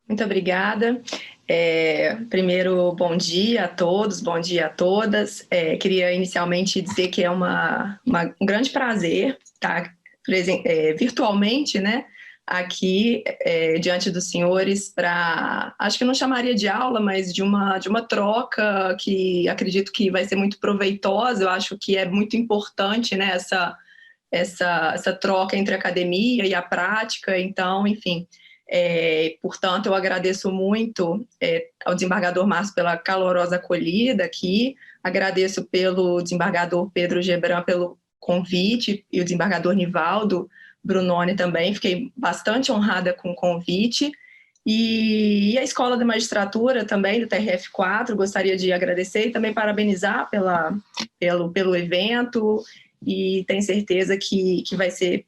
Muito obrigada. Primeiro, bom dia a todos, bom dia a todas. Queria inicialmente dizer que é um grande prazer estar virtualmente, né, aqui diante dos senhores para, acho que não chamaria de aula, mas de uma troca que acredito que vai ser muito proveitosa. Eu acho que é muito importante, né, essa troca entre a academia e a prática. Então, enfim, portanto, eu agradeço muito ao desembargador Márcio pela calorosa acolhida aqui, agradeço pelo desembargador Pedro Gebran pelo convite e o desembargador Nivaldo Brunoni também, fiquei bastante honrada com o convite. E a Escola da Magistratura também, do TRF4, gostaria de agradecer e também parabenizar pelo evento, e tenho certeza que vai ser,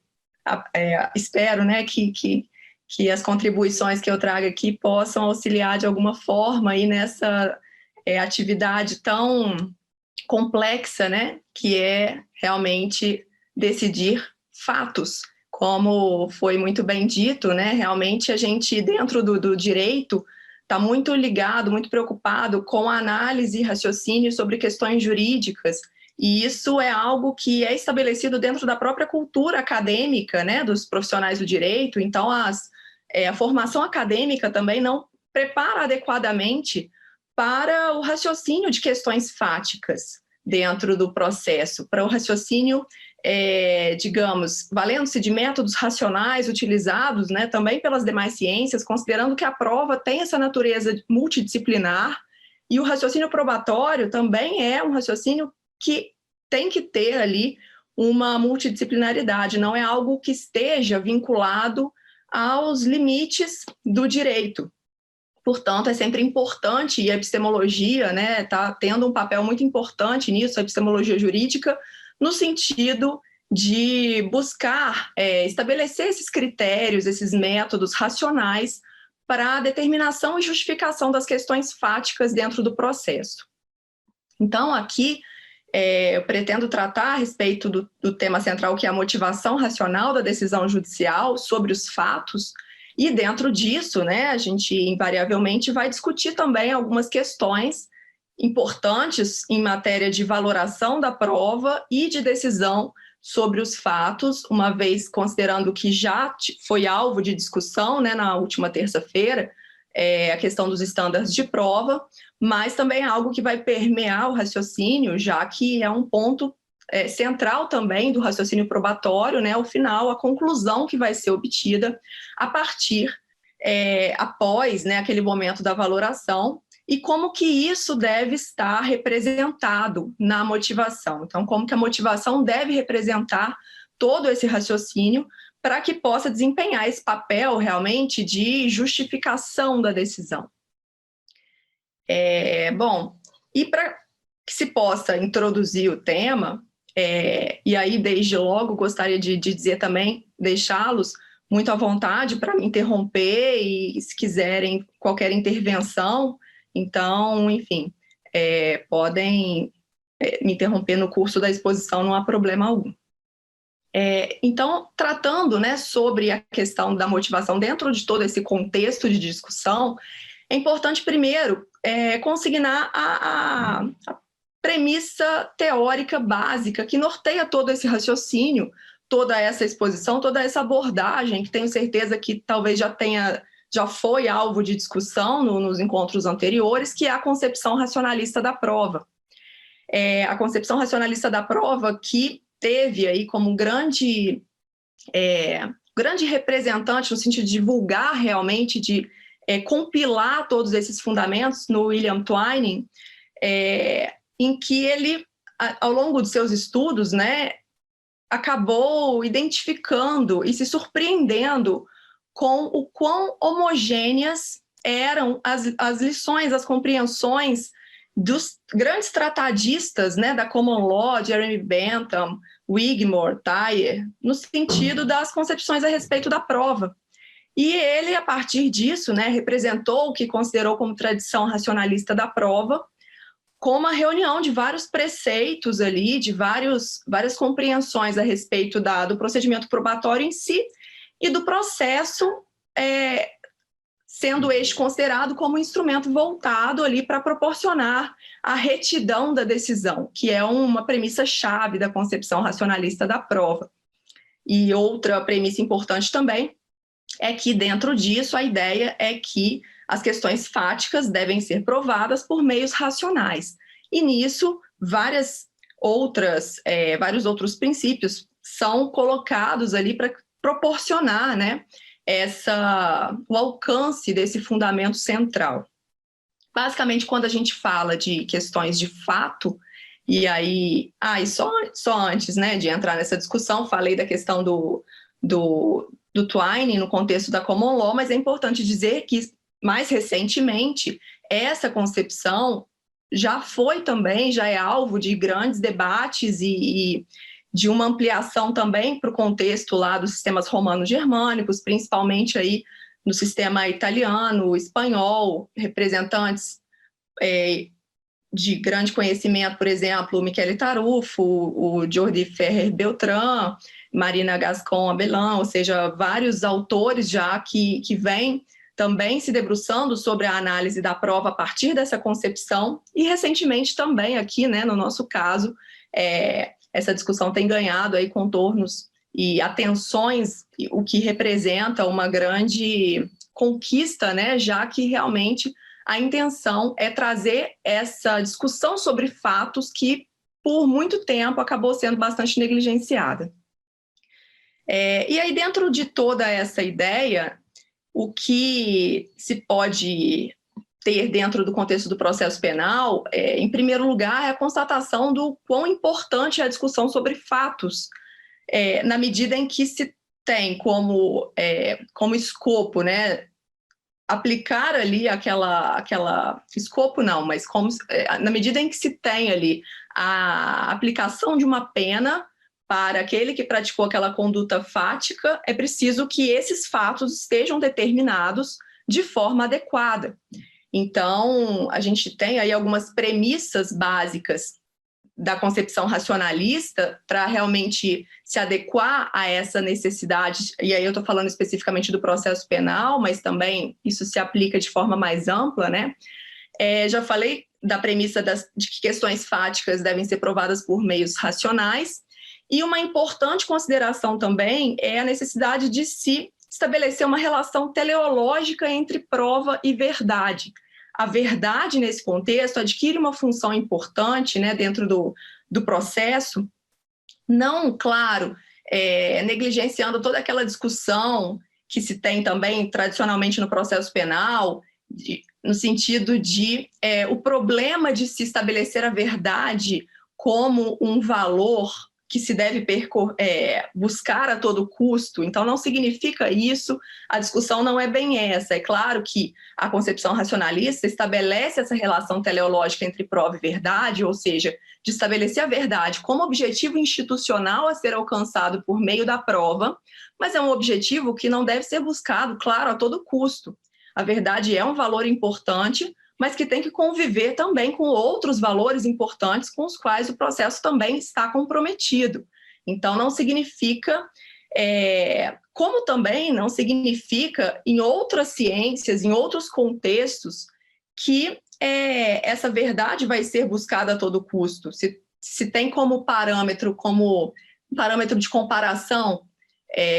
espero, né, que as contribuições que eu trago aqui possam auxiliar de alguma forma aí nessa atividade tão complexa, né, que é realmente decidir fatos. Como foi muito bem dito, né, realmente a gente, dentro do direito, está muito ligado, muito preocupado com a análise e raciocínio sobre questões jurídicas, e isso é algo que é estabelecido dentro da própria cultura acadêmica, né, dos profissionais do direito. Então, a formação acadêmica também não prepara adequadamente para o raciocínio de questões fáticas dentro do processo, para o raciocínio, digamos, valendo-se de métodos racionais utilizados, né, também pelas demais ciências, considerando que a prova tem essa natureza multidisciplinar, e o raciocínio probatório também é um raciocínio que tem que ter ali uma multidisciplinaridade, não é algo que esteja vinculado aos limites do direito. Portanto, é sempre importante, e a epistemologia, né, está tendo um papel muito importante nisso, a epistemologia jurídica, no sentido de buscar estabelecer esses critérios, esses métodos racionais para a determinação e justificação das questões fáticas dentro do processo. Então, aqui, eu pretendo tratar a respeito do tema central, que é a motivação racional da decisão judicial sobre os fatos, e dentro disso, né, a gente invariavelmente vai discutir também algumas questões importantes em matéria de valoração da prova e de decisão sobre os fatos, uma vez considerando que já foi alvo de discussão, né, na última terça-feira, a questão dos estándares de prova, mas também é algo que vai permear o raciocínio, já que é um ponto central também do raciocínio probatório, né, ao final, a conclusão que vai ser obtida a partir, após, né, aquele momento da valoração, e como que isso deve estar representado na motivação. Então, como que a motivação deve representar todo esse raciocínio para que possa desempenhar esse papel realmente de justificação da decisão. Bom, e para que se possa introduzir o tema, e aí desde logo gostaria de dizer também, deixá-los muito à vontade para me interromper e se quiserem qualquer intervenção, então, enfim, podem me interromper no curso da exposição, não há problema algum. Então, tratando, né, sobre a questão da motivação dentro de todo esse contexto de discussão, é importante primeiro consignar a premissa teórica básica que norteia todo esse raciocínio, toda essa exposição, toda essa abordagem, que tenho certeza que talvez já foi alvo de discussão nos encontros anteriores, que é a concepção racionalista da prova. A concepção racionalista da prova que teve aí como grande representante, no sentido de divulgar realmente, de compilar todos esses fundamentos no William Twining, em que ele, ao longo de seus estudos, né, acabou identificando e se surpreendendo com o quão homogêneas eram as lições, as compreensões dos grandes tratadistas, né, da Common Law, Jeremy Bentham, Wigmore, Thayer, no sentido das concepções a respeito da prova. E ele, a partir disso, né, representou o que considerou como tradição racionalista da prova, como a reunião de vários preceitos ali, de várias compreensões a respeito do procedimento probatório em si e do processo sendo este considerado como um instrumento voltado ali para proporcionar a retidão da decisão, que é uma premissa-chave da concepção racionalista da prova. E outra premissa importante também é que, dentro disso, a ideia é que as questões fáticas devem ser provadas por meios racionais. E nisso, vários outros princípios são colocados ali para proporcionar, né, o alcance desse fundamento central. Basicamente, quando a gente fala de questões de fato, e aí, só antes, né, de entrar nessa discussão, falei da questão do Twining no contexto da Common Law, mas é importante dizer que, mais recentemente, essa concepção já é alvo de grandes debates e de uma ampliação também para o contexto lá dos sistemas romano-germânicos, principalmente aí no sistema italiano, espanhol, representantes de grande conhecimento, por exemplo, o Michele Tarufo, o Jordi Ferrer Beltrán, Marina Gascon Abelin, ou seja, vários autores já que vêm também se debruçando sobre a análise da prova a partir dessa concepção, e recentemente também aqui, né, no nosso caso, essa discussão tem ganhado aí contornos e atenções, o que representa uma grande conquista, né, já que realmente a intenção é trazer essa discussão sobre fatos que, por muito tempo, acabou sendo bastante negligenciada. E aí, dentro de toda essa ideia, o que se pode ter dentro do contexto do processo penal, em primeiro lugar, é a constatação do quão importante é a discussão sobre fatos, na medida em que se tem como escopo, né, aplicar ali aquela escopo não, mas na medida em que se tem ali a aplicação de uma pena para aquele que praticou aquela conduta fática, é preciso que esses fatos estejam determinados de forma adequada. Então, a gente tem aí algumas premissas básicas da concepção racionalista para realmente se adequar a essa necessidade, e aí eu estou falando especificamente do processo penal, mas também isso se aplica de forma mais ampla, né? Já falei da premissa de que questões fáticas devem ser provadas por meios racionais, e uma importante consideração também é a necessidade de se estabelecer uma relação teleológica entre prova e verdade. A verdade, nesse contexto, adquire uma função importante, né, dentro do processo, não, claro, negligenciando toda aquela discussão que se tem também tradicionalmente no processo penal, no sentido de o problema de se estabelecer a verdade como um valor que se deve buscar a todo custo. Então, não significa isso, a discussão não é bem essa. É claro que a concepção racionalista estabelece essa relação teleológica entre prova e verdade, ou seja, de estabelecer a verdade como objetivo institucional a ser alcançado por meio da prova, mas é um objetivo que não deve ser buscado, claro, a todo custo. A verdade é um valor importante, mas que tem que conviver também com outros valores importantes com os quais o processo também está comprometido. Então, não significa, como também não significa em outras ciências, em outros contextos, que essa verdade vai ser buscada a todo custo. Se tem como parâmetro de comparação,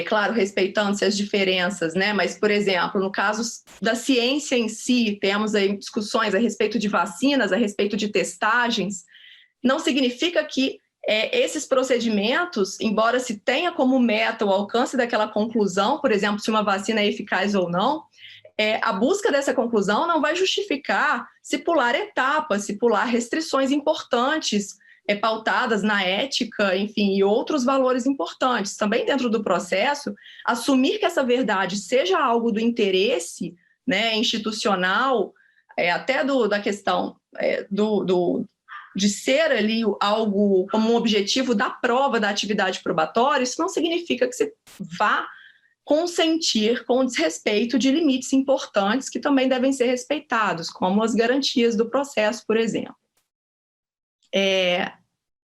claro, respeitando-se as diferenças, né? Mas, por exemplo, no caso da ciência em si, temos aí discussões a respeito de vacinas, a respeito de testagens, não significa que esses procedimentos, embora se tenha como meta o alcance daquela conclusão, por exemplo, se uma vacina é eficaz ou não, a busca dessa conclusão não vai justificar se pular etapas, se pular restrições importantes, pautadas na ética, enfim, e outros valores importantes. Também dentro do processo, assumir que essa verdade seja algo do interesse, né, institucional, até da questão de ser ali algo como um objetivo da prova da atividade probatória, isso não significa que você vá consentir com o desrespeito de limites importantes que também devem ser respeitados, como as garantias do processo, por exemplo.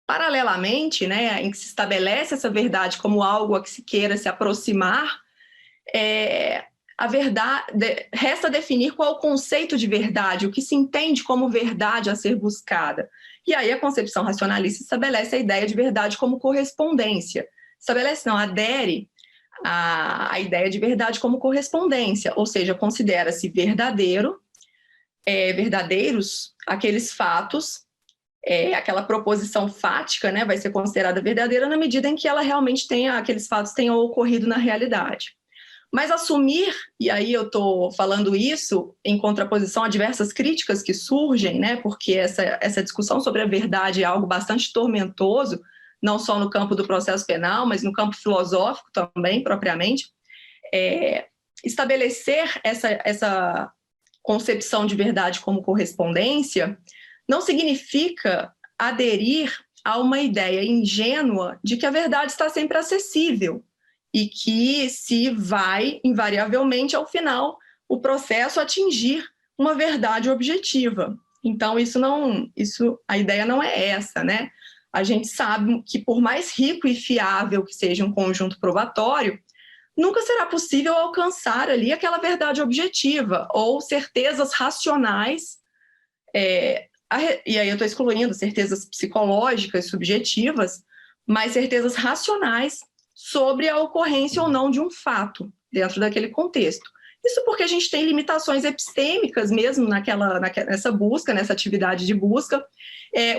Paralelamente, né, em que se estabelece essa verdade como algo a que se queira se aproximar, a verdade, resta definir qual o conceito de verdade, o que se entende como verdade a ser buscada. E aí a concepção racionalista estabelece a ideia de verdade como correspondência. Estabelece, não, adere à ideia de verdade como correspondência, ou seja, considera-se verdadeiros aqueles fatos, aquela proposição fática, né, vai ser considerada verdadeira na medida em que ela realmente aqueles fatos tenham ocorrido na realidade. Mas assumir, e aí eu estou falando isso em contraposição a diversas críticas que surgem, né, porque essa discussão sobre a verdade é algo bastante tormentoso, não só no campo do processo penal, mas no campo filosófico também, propriamente. Estabelecer essa concepção de verdade como correspondência não significa aderir a uma ideia ingênua de que a verdade está sempre acessível e que se vai, invariavelmente, ao final, o processo atingir uma verdade objetiva. Então, a ideia não é essa, né? A gente sabe que, por mais rico e fiável que seja um conjunto probatório, nunca será possível alcançar ali aquela verdade objetiva ou certezas racionais, e aí eu estou excluindo certezas psicológicas, subjetivas, mas certezas racionais sobre a ocorrência ou não de um fato dentro daquele contexto. Isso porque a gente tem limitações epistêmicas mesmo nessa busca, nessa atividade de busca.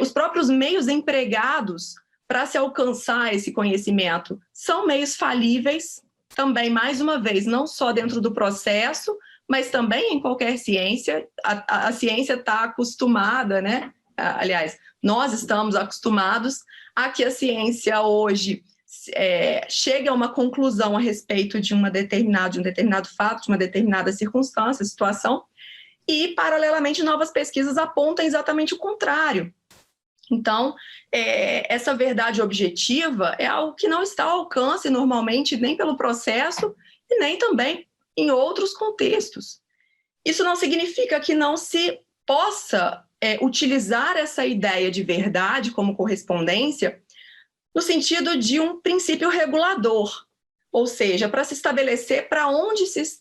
Os próprios meios empregados para se alcançar esse conhecimento são meios falíveis, também, mais uma vez, não só dentro do processo, mas também em qualquer ciência. A ciência está acostumada, né? Aliás, nós estamos acostumados a que a ciência hoje chegue a uma conclusão a respeito de um determinado fato, de uma determinada circunstância, situação, e, paralelamente, novas pesquisas apontam exatamente o contrário. Então, essa verdade objetiva é algo que não está ao alcance, normalmente, nem pelo processo e nem também em outros contextos. Isso não significa que não se possa utilizar essa ideia de verdade como correspondência no sentido de um princípio regulador, ou seja, para se estabelecer para onde se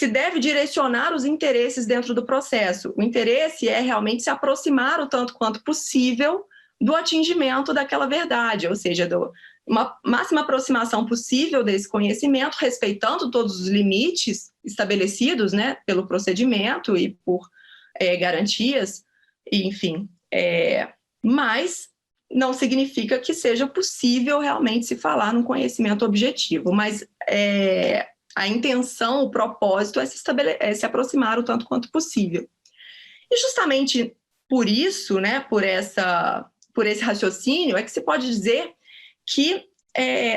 deve direcionar os interesses dentro do processo. O interesse é realmente se aproximar o tanto quanto possível do atingimento daquela verdade, ou seja, uma máxima aproximação possível desse conhecimento, respeitando todos os limites estabelecidos, né, pelo procedimento e por garantias, enfim. Mas não significa que seja possível realmente se falar num conhecimento objetivo, mas a intenção, o propósito é se aproximar o tanto quanto possível. E justamente por isso, né, por esse raciocínio, é que se pode dizer que,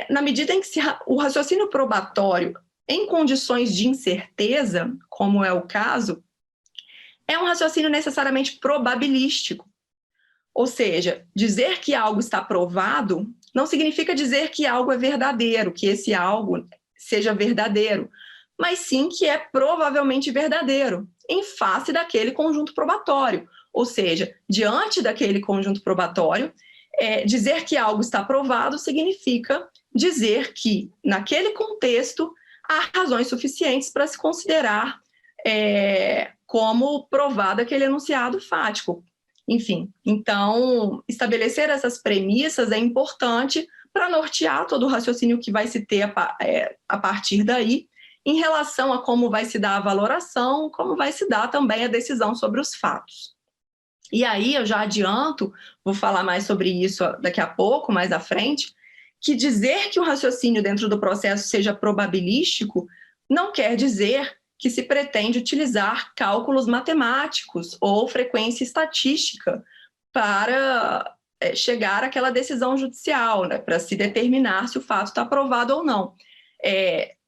na medida em que o raciocínio probatório, em condições de incerteza, como é o caso, é um raciocínio necessariamente probabilístico. Ou seja, dizer que algo está provado não significa dizer que algo é verdadeiro, que esse algo seja verdadeiro, mas sim que é provavelmente verdadeiro, em face daquele conjunto probatório. Ou seja, diante daquele conjunto probatório, dizer que algo está provado significa dizer que, naquele contexto, há razões suficientes para se considerar como provado aquele enunciado fático. Enfim, então, estabelecer essas premissas é importante para nortear todo o raciocínio que vai se ter a partir daí, em relação a como vai se dar a valoração, como vai se dar também a decisão sobre os fatos. E aí, eu já adianto, vou falar mais sobre isso daqui a pouco, mais à frente, que dizer que o raciocínio dentro do processo seja probabilístico não quer dizer que se pretende utilizar cálculos matemáticos ou frequência estatística para chegar àquela decisão judicial, né, para se determinar se o fato está provado ou não.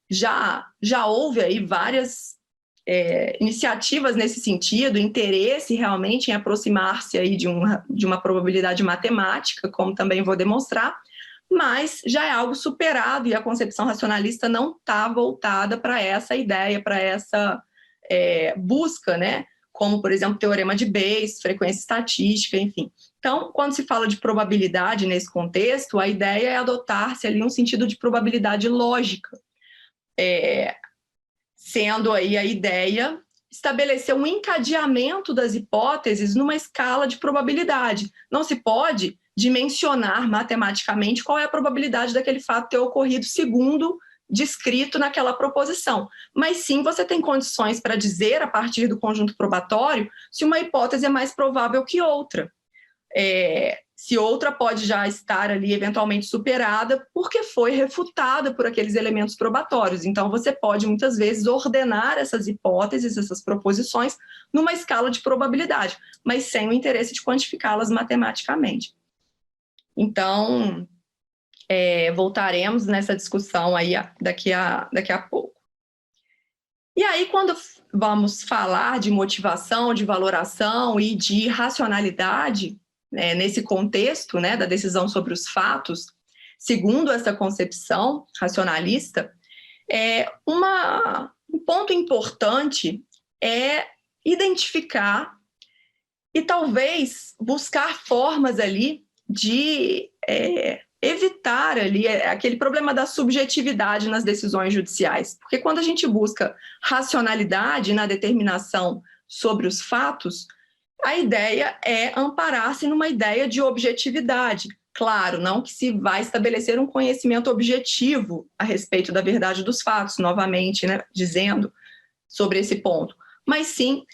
Já houve aí várias iniciativas nesse sentido, interesse realmente em aproximar-se aí de uma probabilidade matemática, como também vou demonstrar, mas já é algo superado e a concepção racionalista não está voltada para essa ideia, para essa busca, né? Como, por exemplo, teorema de Bayes, frequência estatística, enfim. Então, quando se fala de probabilidade nesse contexto, a ideia é adotar-se ali um sentido de probabilidade lógica. sendo aí a ideia estabelecer um encadeamento das hipóteses numa escala de probabilidade. Não se pode dimensionar matematicamente qual é a probabilidade daquele fato ter ocorrido segundo descrito naquela proposição, mas sim você tem condições para dizer, a partir do conjunto probatório, se uma hipótese é mais provável que outra. Se outra pode já estar ali eventualmente superada porque foi refutada por aqueles elementos probatórios. Então, você pode, muitas vezes, ordenar essas hipóteses, essas proposições, numa escala de probabilidade, mas sem o interesse de quantificá-las matematicamente. Então, voltaremos nessa discussão aí daqui a pouco. E aí, quando vamos falar de motivação, de valoração e de racionalidade, nesse contexto, né, da decisão sobre os fatos, segundo essa concepção racionalista, um ponto importante é identificar e talvez buscar formas ali de evitar ali aquele problema da subjetividade nas decisões judiciais. Porque quando a gente busca racionalidade na determinação sobre os fatos, a ideia é amparar-se numa ideia de objetividade. Claro, não que se vai estabelecer um conhecimento objetivo a respeito da verdade dos fatos, novamente, né, dizendo sobre esse ponto, mas sim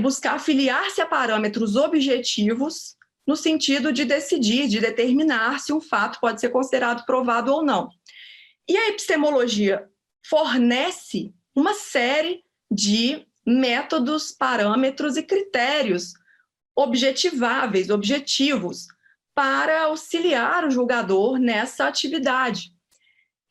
buscar filiar-se a parâmetros objetivos no sentido de decidir, de determinar se um fato pode ser considerado provado ou não. E a epistemologia fornece uma série de métodos, parâmetros e critérios objetiváveis, objetivos, para auxiliar o julgador nessa atividade.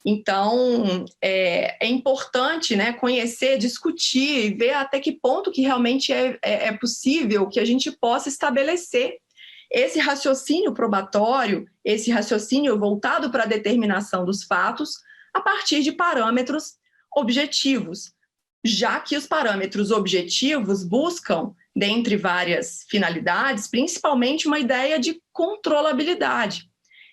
Então, é importante, né, conhecer, discutir e ver até que ponto que realmente é possível que a gente possa estabelecer esse raciocínio probatório, esse raciocínio voltado para a determinação dos fatos a partir de parâmetros objetivos, já que os parâmetros objetivos buscam, dentre várias finalidades, principalmente uma ideia de controlabilidade.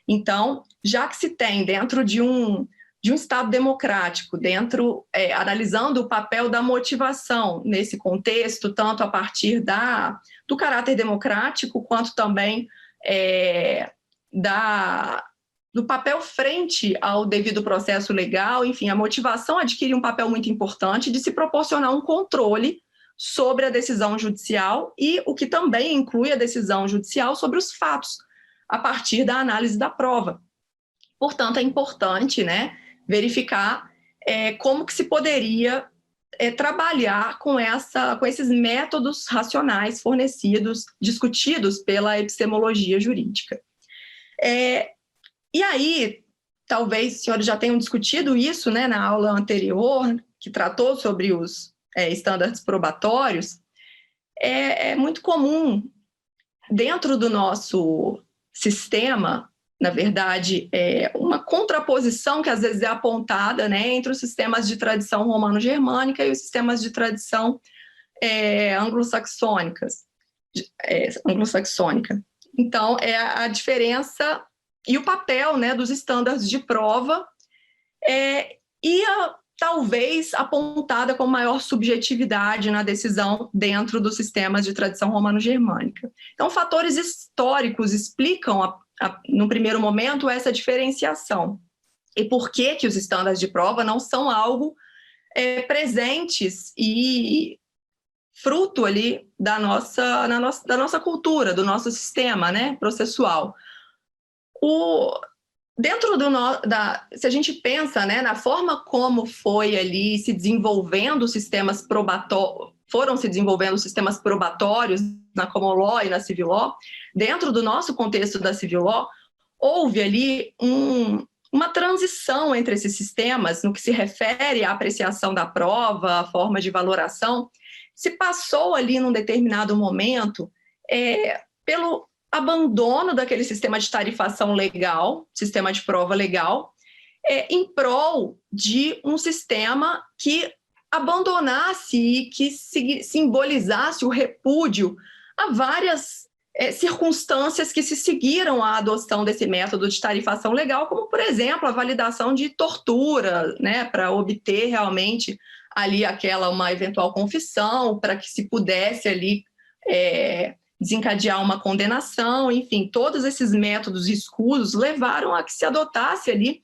Então, já que se tem dentro de um Estado democrático, analisando o papel da motivação nesse contexto, tanto a partir do caráter democrático, quanto também do papel frente ao devido processo legal, enfim, a motivação adquire um papel muito importante de se proporcionar um controle sobre a decisão judicial e o que também inclui a decisão judicial sobre os fatos, a partir da análise da prova. Portanto, é importante, né, verificar como que se poderia trabalhar com esses métodos racionais fornecidos, discutidos pela epistemologia jurídica. E aí, talvez os senhores já tenham discutido isso, né, na aula anterior, que tratou sobre os estándares probatórios. É muito comum, dentro do nosso sistema, na verdade, uma contraposição que às vezes é apontada, né, entre os sistemas de tradição romano-germânica e os sistemas de tradição anglo-saxônica. Então, é a diferença e o papel, né, dos estándares de prova talvez apontada com maior subjetividade na decisão dentro dos sistemas de tradição romano-germânica. Então, fatores históricos explicam, no primeiro momento, essa diferenciação. E por que os estándares de prova não são algo presentes e fruto ali da nossa cultura, do nosso sistema, né, processual. Se a gente pensa, né, na forma como foi ali se desenvolvendo os sistemas probatórios, foram se desenvolvendo os sistemas probatórios na common law e na civil law, dentro do nosso contexto da civil law, houve ali uma transição entre esses sistemas no que se refere à apreciação da prova, a forma de valoração. Se passou ali num determinado momento pelo abandono daquele sistema de tarifação legal, sistema de prova legal, em prol de um sistema que abandonasse e que simbolizasse o repúdio a várias circunstâncias que se seguiram à adoção desse método de tarifação legal, como, por exemplo, a validação de tortura, né, para obter realmente ali uma eventual confissão, para que se pudesse ali desencadear uma condenação. Enfim, todos esses métodos escusos levaram a que se adotasse ali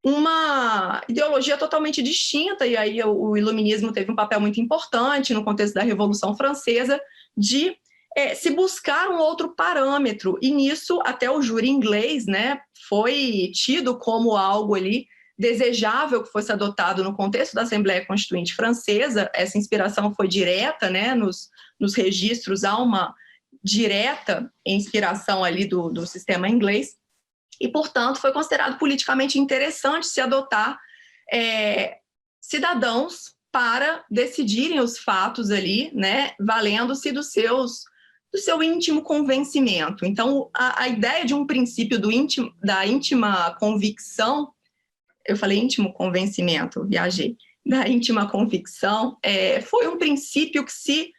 uma ideologia totalmente distinta, e aí o iluminismo teve um papel muito importante no contexto da Revolução Francesa, de se buscar um outro parâmetro, e nisso até o júri inglês, né, foi tido como algo ali desejável que fosse adotado no contexto da Assembleia Constituinte Francesa. Essa inspiração foi direta, né, nos registros há uma direta inspiração ali do sistema inglês, e, portanto, foi considerado politicamente interessante se adotar cidadãos para decidirem os fatos ali, né, valendo-se do seu íntimo convencimento. Então, a ideia de um princípio da íntima convicção, eu falei íntimo convencimento, viajei, da íntima convicção, foi um princípio que se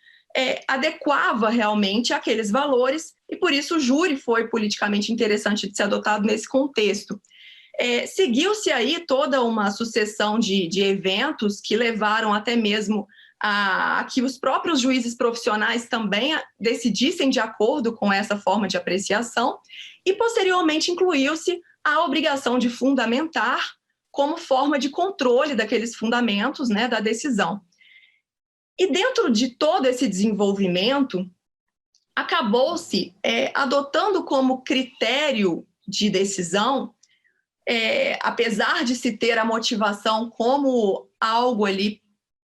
adequava realmente àqueles valores, e por isso o júri foi politicamente interessante de ser adotado nesse contexto. Seguiu-se aí toda uma sucessão de eventos que levaram até mesmo a que os próprios juízes profissionais também decidissem de acordo com essa forma de apreciação, e posteriormente incluiu-se a obrigação de fundamentar como forma de controle daqueles fundamentos, né, da decisão. E dentro de todo esse desenvolvimento, acabou-se adotando como critério de decisão, apesar de se ter a motivação como algo ali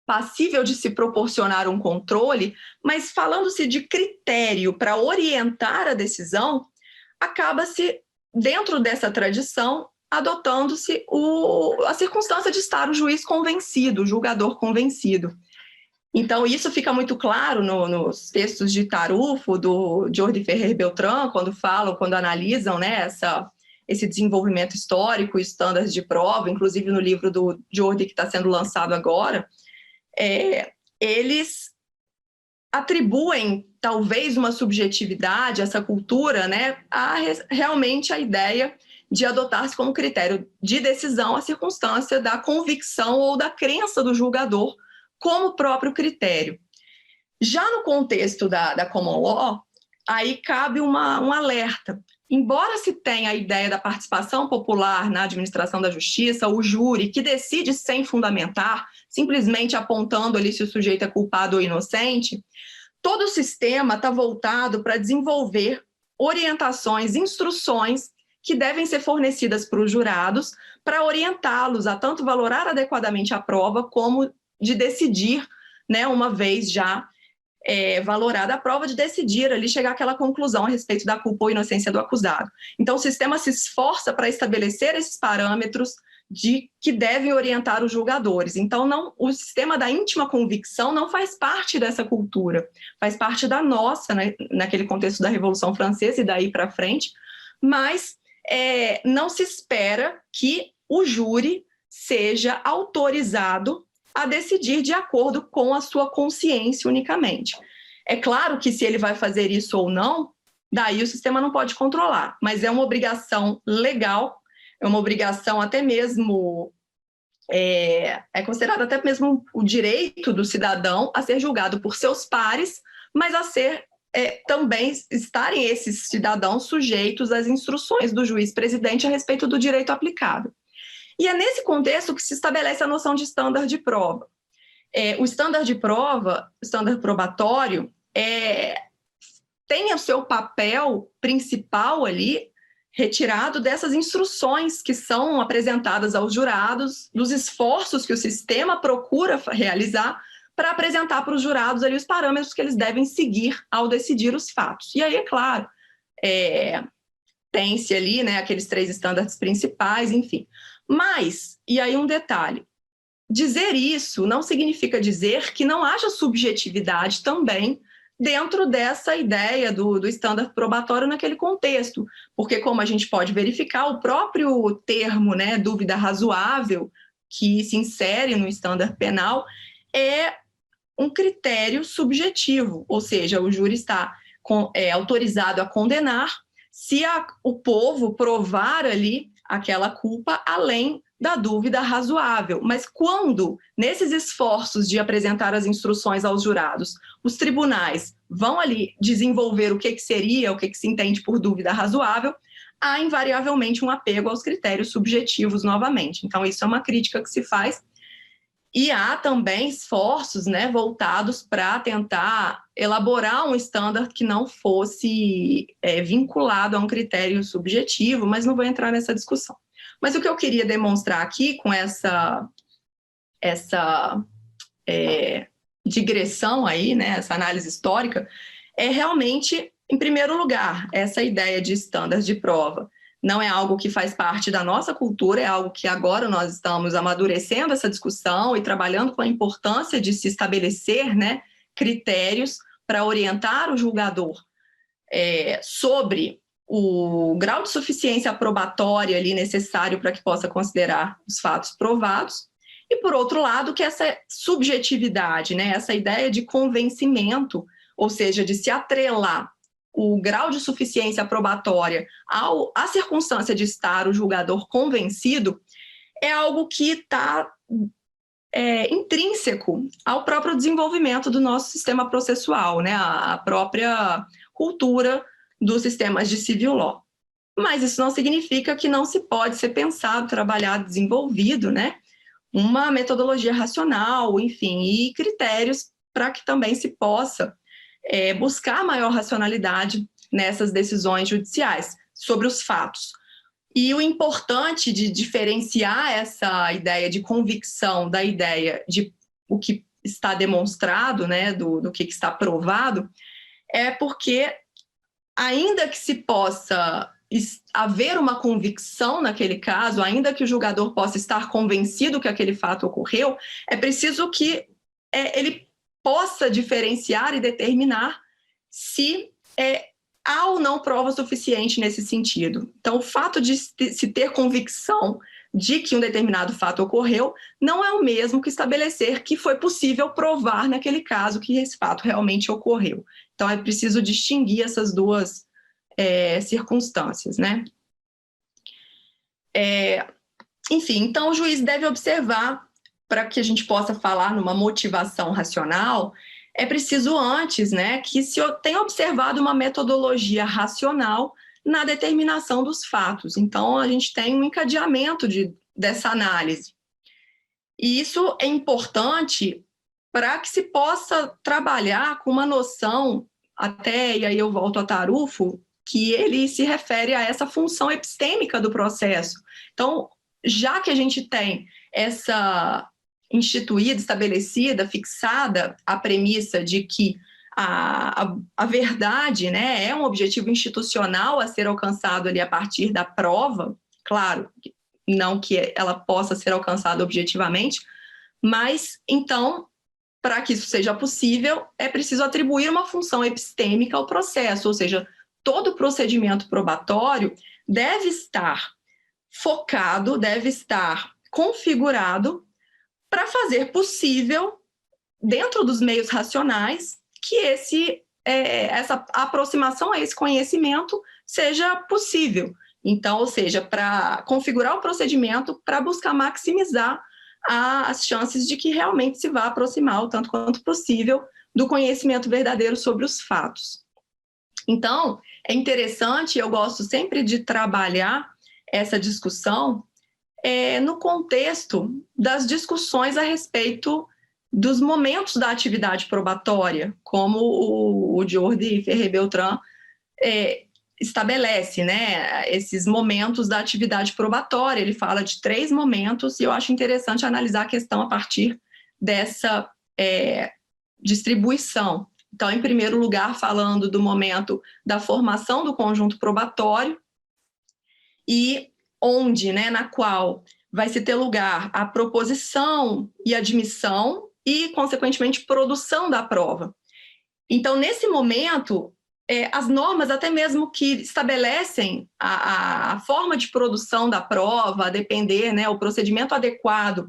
passível de se proporcionar um controle, mas falando-se de critério para orientar a decisão, acaba-se, dentro dessa tradição, adotando-se a circunstância de estar o juiz convencido, o julgador convencido. Então, isso fica muito claro nos textos de Tarufo, do Jordi Ferrer Beltrán, quando analisam, né, esse desenvolvimento histórico e estándares de prova, inclusive no livro do Jordi que está sendo lançado agora. Eles atribuem talvez uma subjetividade, essa cultura, né, realmente a ideia de adotar-se como critério de decisão a circunstância da convicção ou da crença do julgador como próprio critério. Já no contexto da common law, aí cabe um alerta. Embora se tenha a ideia da participação popular na administração da justiça, o júri que decide sem fundamentar, simplesmente apontando ali se o sujeito é culpado ou inocente, todo o sistema está voltado para desenvolver orientações, instruções que devem ser fornecidas para os jurados para orientá-los a tanto valorar adequadamente a prova como de decidir, né, uma vez já valorada a prova, de decidir ali, chegar àquela conclusão a respeito da culpa ou inocência do acusado. Então, o sistema se esforça para estabelecer esses parâmetros que devem orientar os julgadores. Então, o sistema da íntima convicção não faz parte dessa cultura, faz parte da nossa, né, naquele contexto da Revolução Francesa e daí para frente, mas não se espera que o júri seja autorizado a decidir de acordo com a sua consciência unicamente. É claro que se ele vai fazer isso ou não, daí o sistema não pode controlar, mas é uma obrigação legal, é uma obrigação até mesmo, considerado até mesmo o direito do cidadão a ser julgado por seus pares, mas a ser também estarem esses cidadãos sujeitos às instruções do juiz-presidente a respeito do direito aplicável. E é nesse contexto que se estabelece a noção de estándar de prova. O estándar de prova, o estándar probatório, tem o seu papel principal ali retirado dessas instruções que são apresentadas aos jurados, dos esforços que o sistema procura realizar para apresentar para os jurados ali os parâmetros que eles devem seguir ao decidir os fatos. E aí, é claro, tem-se ali, né, aqueles 3 estándares principais, enfim. Mas, e aí um detalhe, dizer isso não significa dizer que não haja subjetividade também dentro dessa ideia do estándar probatório naquele contexto, porque, como a gente pode verificar, o próprio termo, né, dúvida razoável, que se insere no estándar penal, é um critério subjetivo, ou seja, o júri está autorizado a condenar se o povo provar ali aquela culpa além da dúvida razoável. Mas quando, nesses esforços de apresentar as instruções aos jurados, os tribunais vão ali desenvolver o que seria, o que se entende por dúvida razoável, há invariavelmente um apego aos critérios subjetivos novamente. Então, isso é uma crítica que se faz. E há também esforços, né, voltados para tentar elaborar um estándar que não fosse vinculado a um critério subjetivo, mas não vou entrar nessa discussão. Mas o que eu queria demonstrar aqui com essa digressão aí, né, essa análise histórica, é realmente, em primeiro lugar, essa ideia de estándares de prova. Não é algo que faz parte da nossa cultura, é algo que agora nós estamos amadurecendo essa discussão e trabalhando com a importância de se estabelecer, né, critérios para orientar o julgador sobre o grau de suficiência probatória ali necessário para que possa considerar os fatos provados. E, por outro lado, que essa subjetividade, né, essa ideia de convencimento, ou seja, de se atrelar o grau de suficiência probatória à circunstância de estar o julgador convencido, é algo que está intrínseco ao próprio desenvolvimento do nosso sistema processual, né? A própria cultura dos sistemas de civil law. Mas isso não significa que não se pode ser pensado, trabalhado, desenvolvido, né? Uma metodologia racional, enfim, e critérios para que também se possa buscar maior racionalidade nessas decisões judiciais sobre os fatos. E o importante de diferenciar essa ideia de convicção da ideia de o que está demonstrado, né, do que está provado, é porque, ainda que se possa haver uma convicção naquele caso, ainda que o julgador possa estar convencido que aquele fato ocorreu, é preciso que ele possa diferenciar e determinar se há ou não prova suficiente nesse sentido. Então, o fato de se ter convicção de que um determinado fato ocorreu não é o mesmo que estabelecer que foi possível provar naquele caso que esse fato realmente ocorreu. Então, é preciso distinguir essas duas circunstâncias, né? Enfim, então o juiz deve observar, para que a gente possa falar numa motivação racional, é preciso antes, né, que se tenha observado uma metodologia racional na determinação dos fatos. Então, a gente tem um encadeamento dessa análise. E isso é importante para que se possa trabalhar com uma noção, e aí eu volto a Tarufo, que ele se refere a essa função epistêmica do processo. Então, já que a gente tem essa instituída, estabelecida, fixada a premissa de que a verdade, né, é um objetivo institucional a ser alcançado ali a partir da prova, claro, não que ela possa ser alcançada objetivamente, mas, então, para que isso seja possível, é preciso atribuir uma função epistêmica ao processo, ou seja, todo procedimento probatório deve estar focado, deve estar configurado para fazer possível, dentro dos meios racionais, que essa aproximação a esse conhecimento seja possível. Então, ou seja, para configurar o procedimento para buscar maximizar as chances de que realmente se vá aproximar o tanto quanto possível do conhecimento verdadeiro sobre os fatos. Então, é interessante, eu gosto sempre de trabalhar essa discussão no contexto das discussões a respeito dos momentos da atividade probatória, como o Jordi Ferrer-Beltrán estabelece, né, esses momentos da atividade probatória. Ele fala de 3 momentos e eu acho interessante analisar a questão a partir dessa distribuição. Então, em primeiro lugar, falando do momento da formação do conjunto probatório e onde, né, na qual vai se ter lugar a proposição e admissão e, consequentemente, produção da prova. Então, nesse momento, as normas, até mesmo que estabelecem a forma de produção da prova, a depender, né, o procedimento adequado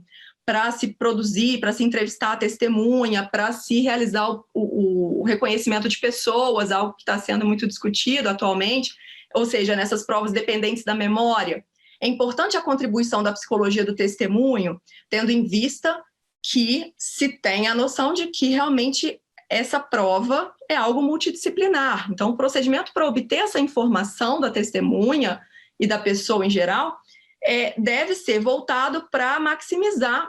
para se produzir, para se entrevistar a testemunha, para se realizar o reconhecimento de pessoas, algo que está sendo muito discutido atualmente, ou seja, nessas provas dependentes da memória. É importante a contribuição da psicologia do testemunho, tendo em vista que se tem a noção de que realmente essa prova é algo multidisciplinar. Então, o procedimento para obter essa informação da testemunha e da pessoa em geral deve ser voltado para maximizar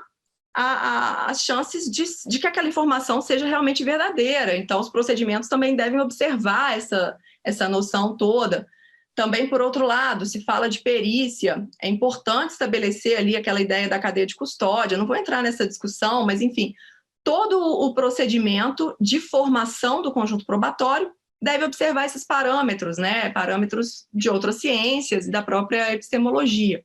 as chances de que aquela informação seja realmente verdadeira. Então, os procedimentos também devem observar essa noção toda. Também, por outro lado, se fala de perícia, é importante estabelecer ali aquela ideia da cadeia de custódia. Não vou entrar nessa discussão, mas, enfim, todo o procedimento de formação do conjunto probatório deve observar esses parâmetros, né? Parâmetros de outras ciências e da própria epistemologia.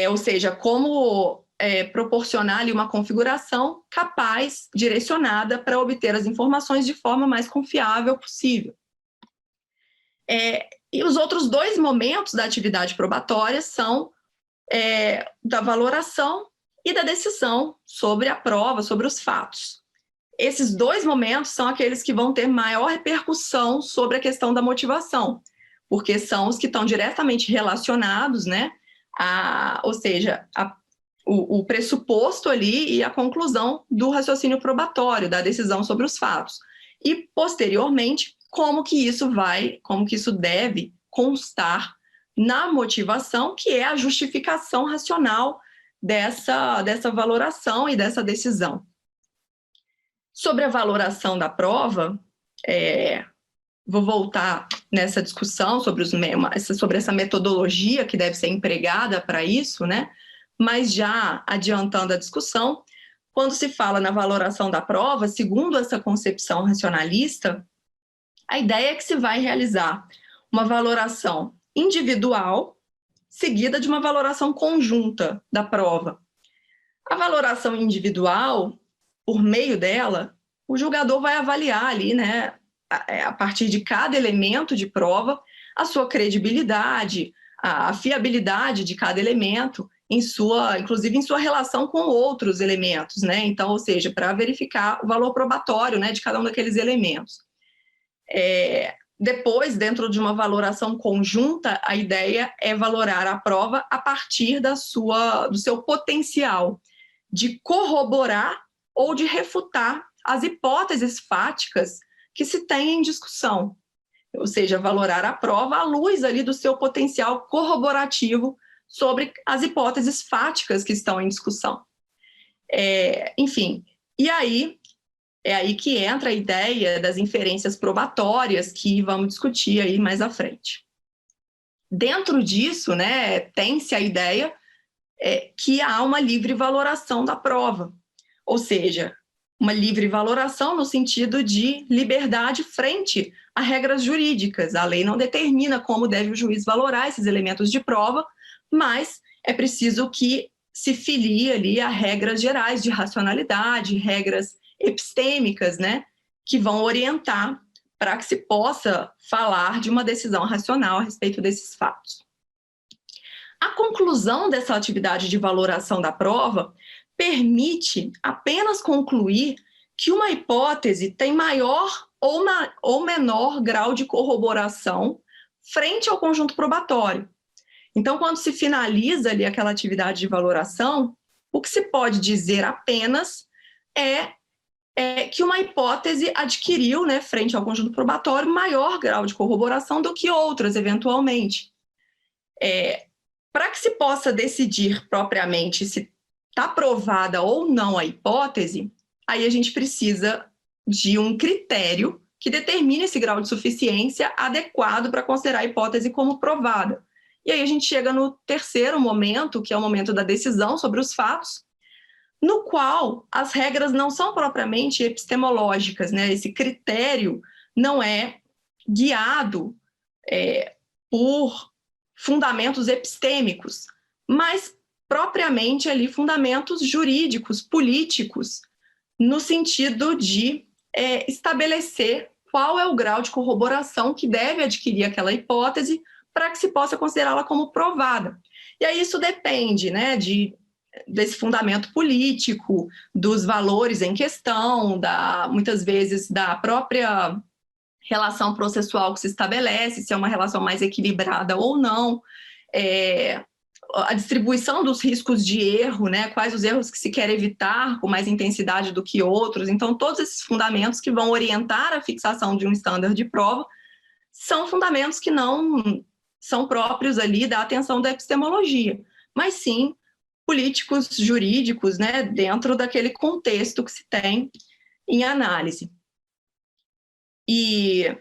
Ou seja, como proporcionar ali uma configuração capaz, direcionada para obter as informações de forma mais confiável possível. E os outros dois momentos da atividade probatória são da valoração e da decisão sobre a prova, sobre os fatos. Esses dois momentos são aqueles que vão ter maior repercussão sobre a questão da motivação, porque são os que estão diretamente relacionados, né, ou seja, o pressuposto ali e a conclusão do raciocínio probatório, da decisão sobre os fatos. E, posteriormente, como que isso deve constar na motivação, que é a justificação racional dessa valoração e dessa decisão. Sobre a valoração da prova, vou voltar nessa discussão sobre essa metodologia que deve ser empregada para isso, né? Mas já adiantando a discussão, quando se fala na valoração da prova, segundo essa concepção racionalista, a ideia é que se vai realizar uma valoração individual, seguida de uma valoração conjunta da prova. A valoração individual, por meio dela, o julgador vai avaliar ali, né, a partir de cada elemento de prova, a sua credibilidade, a fiabilidade de cada elemento, inclusive em sua relação com outros elementos, né? Então, ou seja, para verificar o valor probatório, né, de cada um daqueles elementos. Depois, dentro de uma valoração conjunta, a ideia é valorar a prova a partir do seu potencial de corroborar ou de refutar as hipóteses fáticas que se tem em discussão. Ou seja, valorar a prova à luz ali do seu potencial corroborativo sobre as hipóteses fáticas que estão em discussão. Enfim, e aí é aí que entra a ideia das inferências probatórias que vamos discutir aí mais à frente. Dentro disso, né, tem-se a ideia que há uma livre valoração da prova, ou seja, uma livre valoração no sentido de liberdade frente a regras jurídicas. A lei não determina como deve o juiz valorar esses elementos de prova, mas é preciso que se filie ali a regras gerais de racionalidade, regras epistêmicas, né, que vão orientar para que se possa falar de uma decisão racional a respeito desses fatos. A conclusão dessa atividade de valoração da prova permite apenas concluir que uma hipótese tem maior ou menor grau de corroboração frente ao conjunto probatório. Então, quando se finaliza ali aquela atividade de valoração, o que se pode dizer apenas é que uma hipótese adquiriu, né, frente ao conjunto probatório, maior grau de corroboração do que outras, eventualmente. Para que se possa decidir propriamente se está provada ou não a hipótese, aí a gente precisa de um critério que determine esse grau de suficiência adequado para considerar a hipótese como provada. E aí a gente chega no terceiro momento, que é o momento da decisão sobre os fatos, no qual as regras não são propriamente epistemológicas, né? Esse critério não é guiado por fundamentos epistêmicos, mas propriamente ali fundamentos jurídicos, políticos, no sentido de estabelecer qual é o grau de corroboração que deve adquirir aquela hipótese para que se possa considerá-la como provada. E aí isso depende, né, de desse fundamento político, dos valores em questão, muitas vezes da própria relação processual que se estabelece, se é uma relação mais equilibrada ou não, a distribuição dos riscos de erro, né? Quais os erros que se quer evitar com mais intensidade do que outros. Então, todos esses fundamentos que vão orientar a fixação de um estándar de prova são fundamentos que não são próprios ali da atenção da epistemologia, mas sim políticos, jurídicos, né? Dentro daquele contexto que se tem em análise. E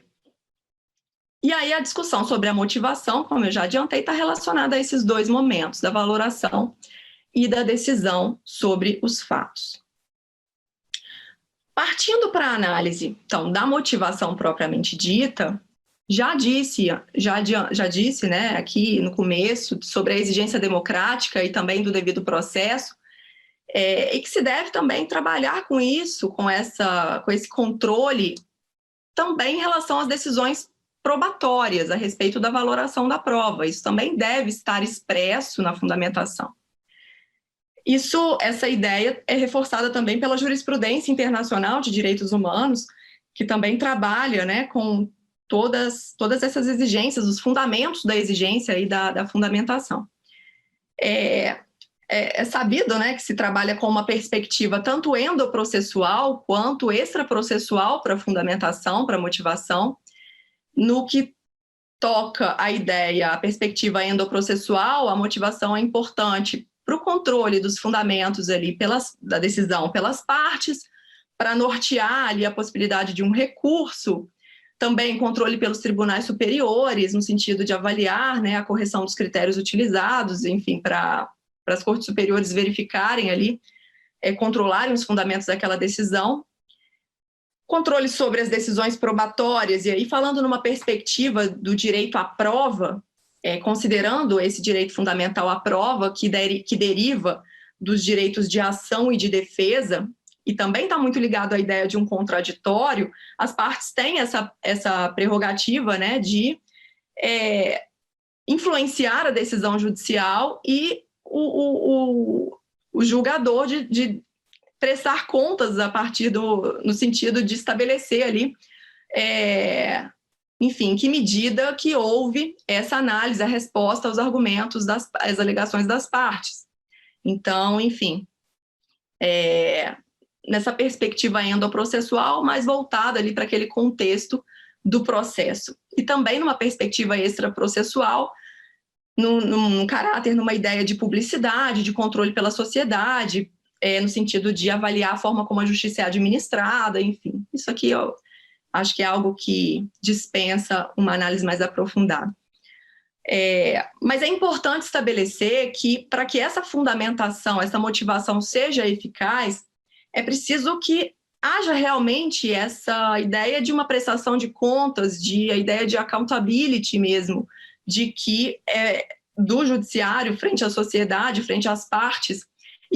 aí a discussão sobre a motivação, como eu já adiantei, está relacionada a esses dois momentos, da valoração e da decisão sobre os fatos. Partindo para a análise, então, da motivação propriamente dita, já disse, né, aqui no começo, sobre a exigência democrática e também do devido processo, e que se deve também trabalhar com isso, com esse controle, também em relação às decisões probatórias a respeito da valoração da prova. Isso também deve estar expresso na fundamentação. Essa ideia é reforçada também pela jurisprudência internacional de direitos humanos, que também trabalha, né, com todas essas exigências, os fundamentos da exigência e da fundamentação. É sabido, né, que se trabalha com uma perspectiva tanto endoprocessual quanto extraprocessual para a fundamentação, para a motivação. No que toca a ideia, a perspectiva endoprocessual, a motivação é importante para o controle dos fundamentos ali da decisão pelas partes, para nortear ali a possibilidade de um recurso, também controle pelos tribunais superiores, no sentido de avaliar, né, a correção dos critérios utilizados, enfim, para as cortes superiores verificarem ali, controlarem os fundamentos daquela decisão. Controle sobre as decisões probatórias, e aí falando numa perspectiva do direito à prova, considerando esse direito fundamental à prova, que deriva dos direitos de ação e de defesa, e também está muito ligado à ideia de um contraditório, as partes têm essa prerrogativa, né, de influenciar a decisão judicial e o julgador de prestar contas a partir no sentido de estabelecer ali, enfim, que medida que houve essa análise, a resposta aos argumentos, às alegações das partes. Então, enfim, nessa perspectiva endoprocessual, mais voltada ali para aquele contexto do processo. E também numa perspectiva extraprocessual, num caráter, numa ideia de publicidade, de controle pela sociedade, no sentido de avaliar a forma como a justiça é administrada, enfim. Isso aqui eu acho que é algo que dispensa uma análise mais aprofundada. Mas é importante estabelecer que, para que essa fundamentação, essa motivação seja eficaz, é preciso que haja realmente essa ideia de uma prestação de contas, a ideia de accountability mesmo, de que do judiciário frente à sociedade, frente às partes.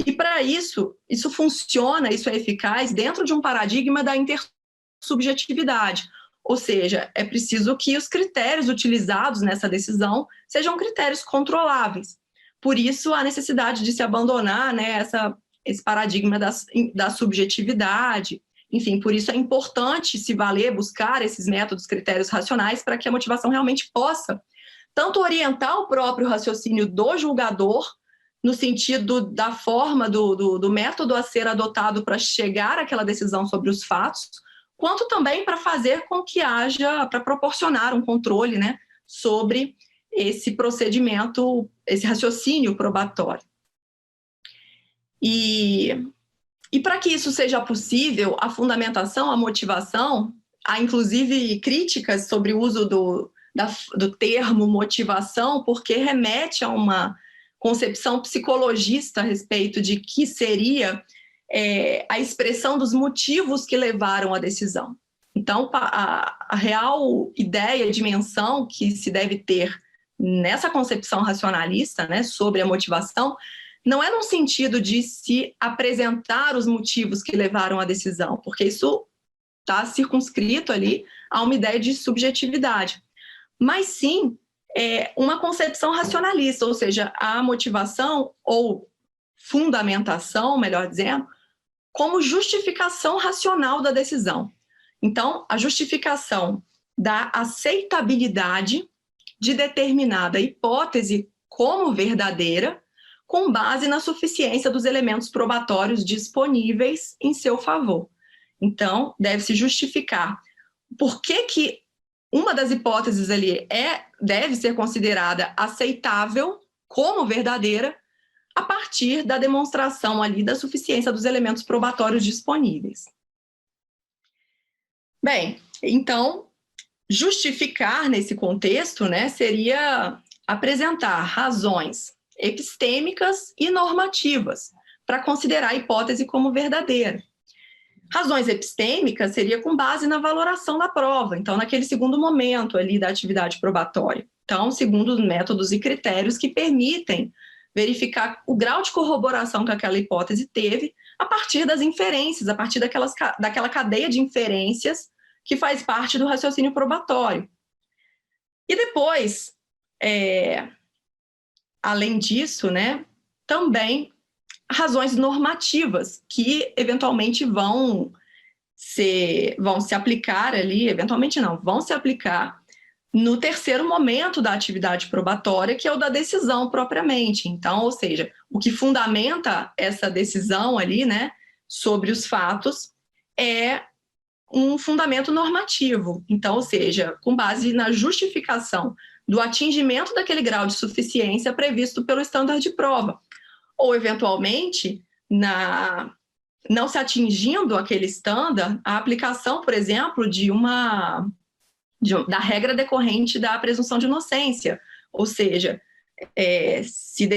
E para isso funciona, isso é eficaz dentro de um paradigma da intersubjetividade. Ou seja, é preciso que os critérios utilizados nessa decisão sejam critérios controláveis. Por isso, a necessidade de se abandonar, né, esse paradigma da subjetividade. Enfim, por isso é importante se valer, buscar esses métodos, critérios racionais, para que a motivação realmente possa tanto orientar o próprio raciocínio do julgador, no sentido da forma, do método a ser adotado para chegar àquela decisão sobre os fatos, quanto também para fazer com que para proporcionar um controle, né, sobre esse procedimento, esse raciocínio probatório. E para que isso seja possível, a fundamentação, a motivação, há inclusive críticas sobre o uso do termo motivação, porque remete a uma concepção psicologista a respeito de que seria a expressão dos motivos que levaram à decisão. Então, a real ideia, dimensão que se deve ter nessa concepção racionalista, né, sobre a motivação, não é no sentido de se apresentar os motivos que levaram à decisão, porque isso está circunscrito ali a uma ideia de subjetividade, mas sim uma concepção racionalista, ou seja, a motivação ou fundamentação, melhor dizendo, como justificação racional da decisão. Então, a justificação da aceitabilidade de determinada hipótese como verdadeira, com base na suficiência dos elementos probatórios disponíveis em seu favor. Então, deve-se justificar por que uma das hipóteses ali deve ser considerada aceitável como verdadeira a partir da demonstração ali da suficiência dos elementos probatórios disponíveis. Bem, então, justificar nesse contexto, né, seria apresentar razões epistêmicas e normativas para considerar a hipótese como verdadeira. Razões epistêmicas seria com base na valoração da prova, então naquele segundo momento ali da atividade probatória. Então, segundo os métodos e critérios que permitem verificar o grau de corroboração que aquela hipótese teve a partir das inferências, a partir daquela cadeia de inferências que faz parte do raciocínio probatório. E depois, além disso, né, também razões normativas que eventualmente vão se aplicar ali, eventualmente não, vão se aplicar no terceiro momento da atividade probatória, que é o da decisão propriamente. Então, ou seja, o que fundamenta essa decisão ali, né, sobre os fatos é um fundamento normativo. Então, ou seja, com base na justificação do atingimento daquele grau de suficiência previsto pelo estándar de prova. Ou, eventualmente, não se atingindo aquele estándar, a aplicação, por exemplo, da regra decorrente da presunção de inocência. Ou seja, se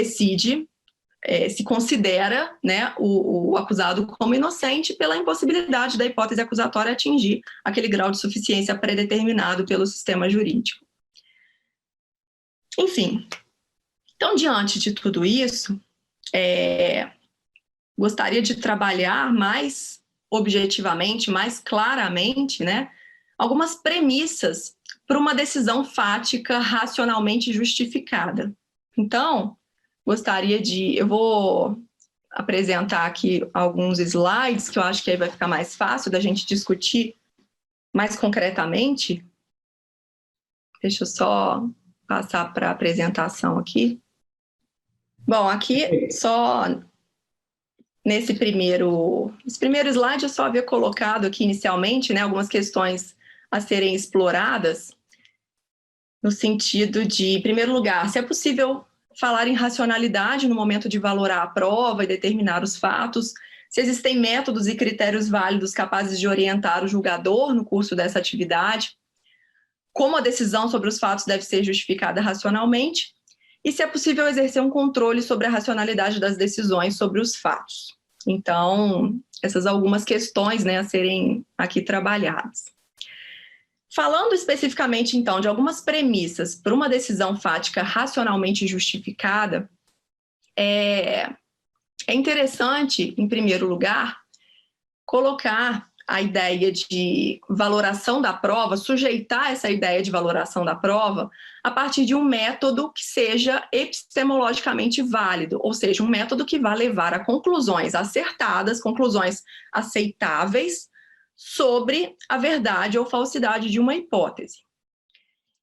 considera, né, o acusado como inocente pela impossibilidade da hipótese acusatória atingir aquele grau de suficiência predeterminado pelo sistema jurídico. Enfim, então, diante de tudo isso, gostaria de trabalhar mais objetivamente, mais claramente, né, algumas premissas para uma decisão fática racionalmente justificada. Então, eu vou apresentar aqui alguns slides que eu acho que aí vai ficar mais fácil da gente discutir mais concretamente. Deixa eu só passar para a apresentação aqui. Bom, aqui só nesse primeiro slide eu só havia colocado aqui inicialmente, né, algumas questões a serem exploradas no sentido de, em primeiro lugar, se é possível falar em racionalidade no momento de valorar a prova e determinar os fatos, se existem métodos e critérios válidos capazes de orientar o julgador no curso dessa atividade, como a decisão sobre os fatos deve ser justificada racionalmente, e se é possível exercer um controle sobre a racionalidade das decisões sobre os fatos. Então, essas algumas questões, né, a serem aqui trabalhadas. Falando especificamente, então, de algumas premissas para uma decisão fática racionalmente justificada, é interessante, em primeiro lugar, colocar a ideia de valoração da prova, sujeitar essa ideia de valoração da prova a partir de um método que seja epistemologicamente válido, ou seja, um método que vá levar a conclusões acertadas, conclusões aceitáveis sobre a verdade ou falsidade de uma hipótese.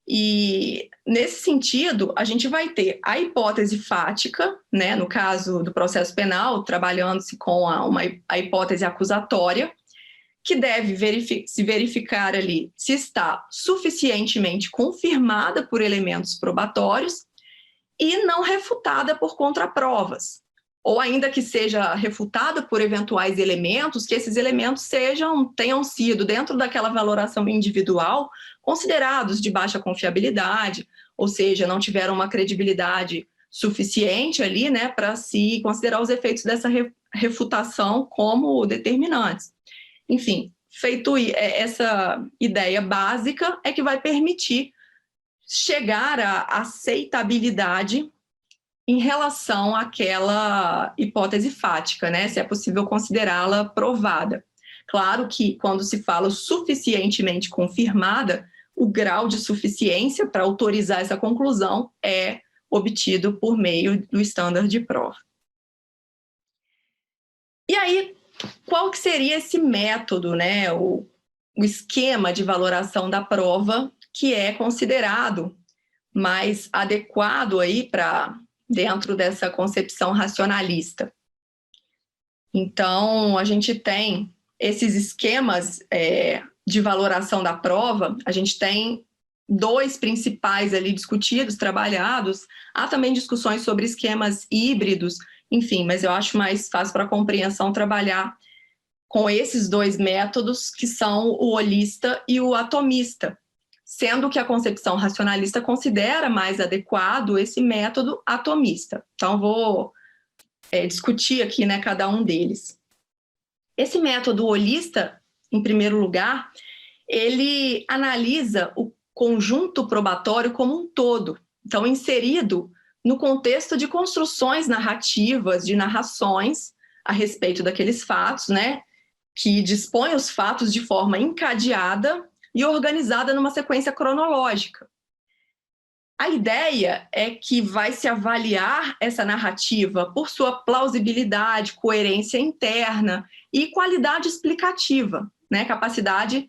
E, nesse sentido, a gente vai ter a hipótese fática, né, no caso do processo penal, trabalhando-se com a hipótese acusatória, que deve se verificar ali se está suficientemente confirmada por elementos probatórios e não refutada por contraprovas, ou ainda que seja refutada por eventuais elementos, que esses elementos tenham sido, dentro daquela valoração individual, considerados de baixa confiabilidade, ou seja, não tiveram uma credibilidade suficiente ali, né, para se considerar os efeitos dessa refutação como determinantes. Enfim, feito essa ideia básica é que vai permitir chegar à aceitabilidade em relação àquela hipótese fática, né? Se é possível considerá-la provada. Claro que quando se fala suficientemente confirmada, o grau de suficiência para autorizar essa conclusão é obtido por meio do estándar de prova. aí, qual que seria esse método, né, o esquema de valoração da prova que é considerado mais adequado aí para dentro dessa concepção racionalista? Então, a gente tem esses esquemas de valoração da prova, a gente tem 2 principais ali discutidos, trabalhados. Há também discussões sobre esquemas híbridos, enfim, mas eu acho mais fácil para a compreensão trabalhar com esses 2 métodos, que são o holista e o atomista, sendo que a concepção racionalista considera mais adequado esse método atomista. Então, vou discutir aqui, né, cada um deles. Esse método holista, em primeiro lugar, ele analisa o conjunto probatório como um todo, então inserido no contexto de construções narrativas, de narrações a respeito daqueles fatos, né, que dispõe os fatos de forma encadeada e organizada numa sequência cronológica. A ideia é que vai se avaliar essa narrativa por sua plausibilidade, coerência interna e qualidade explicativa, né? Capacidade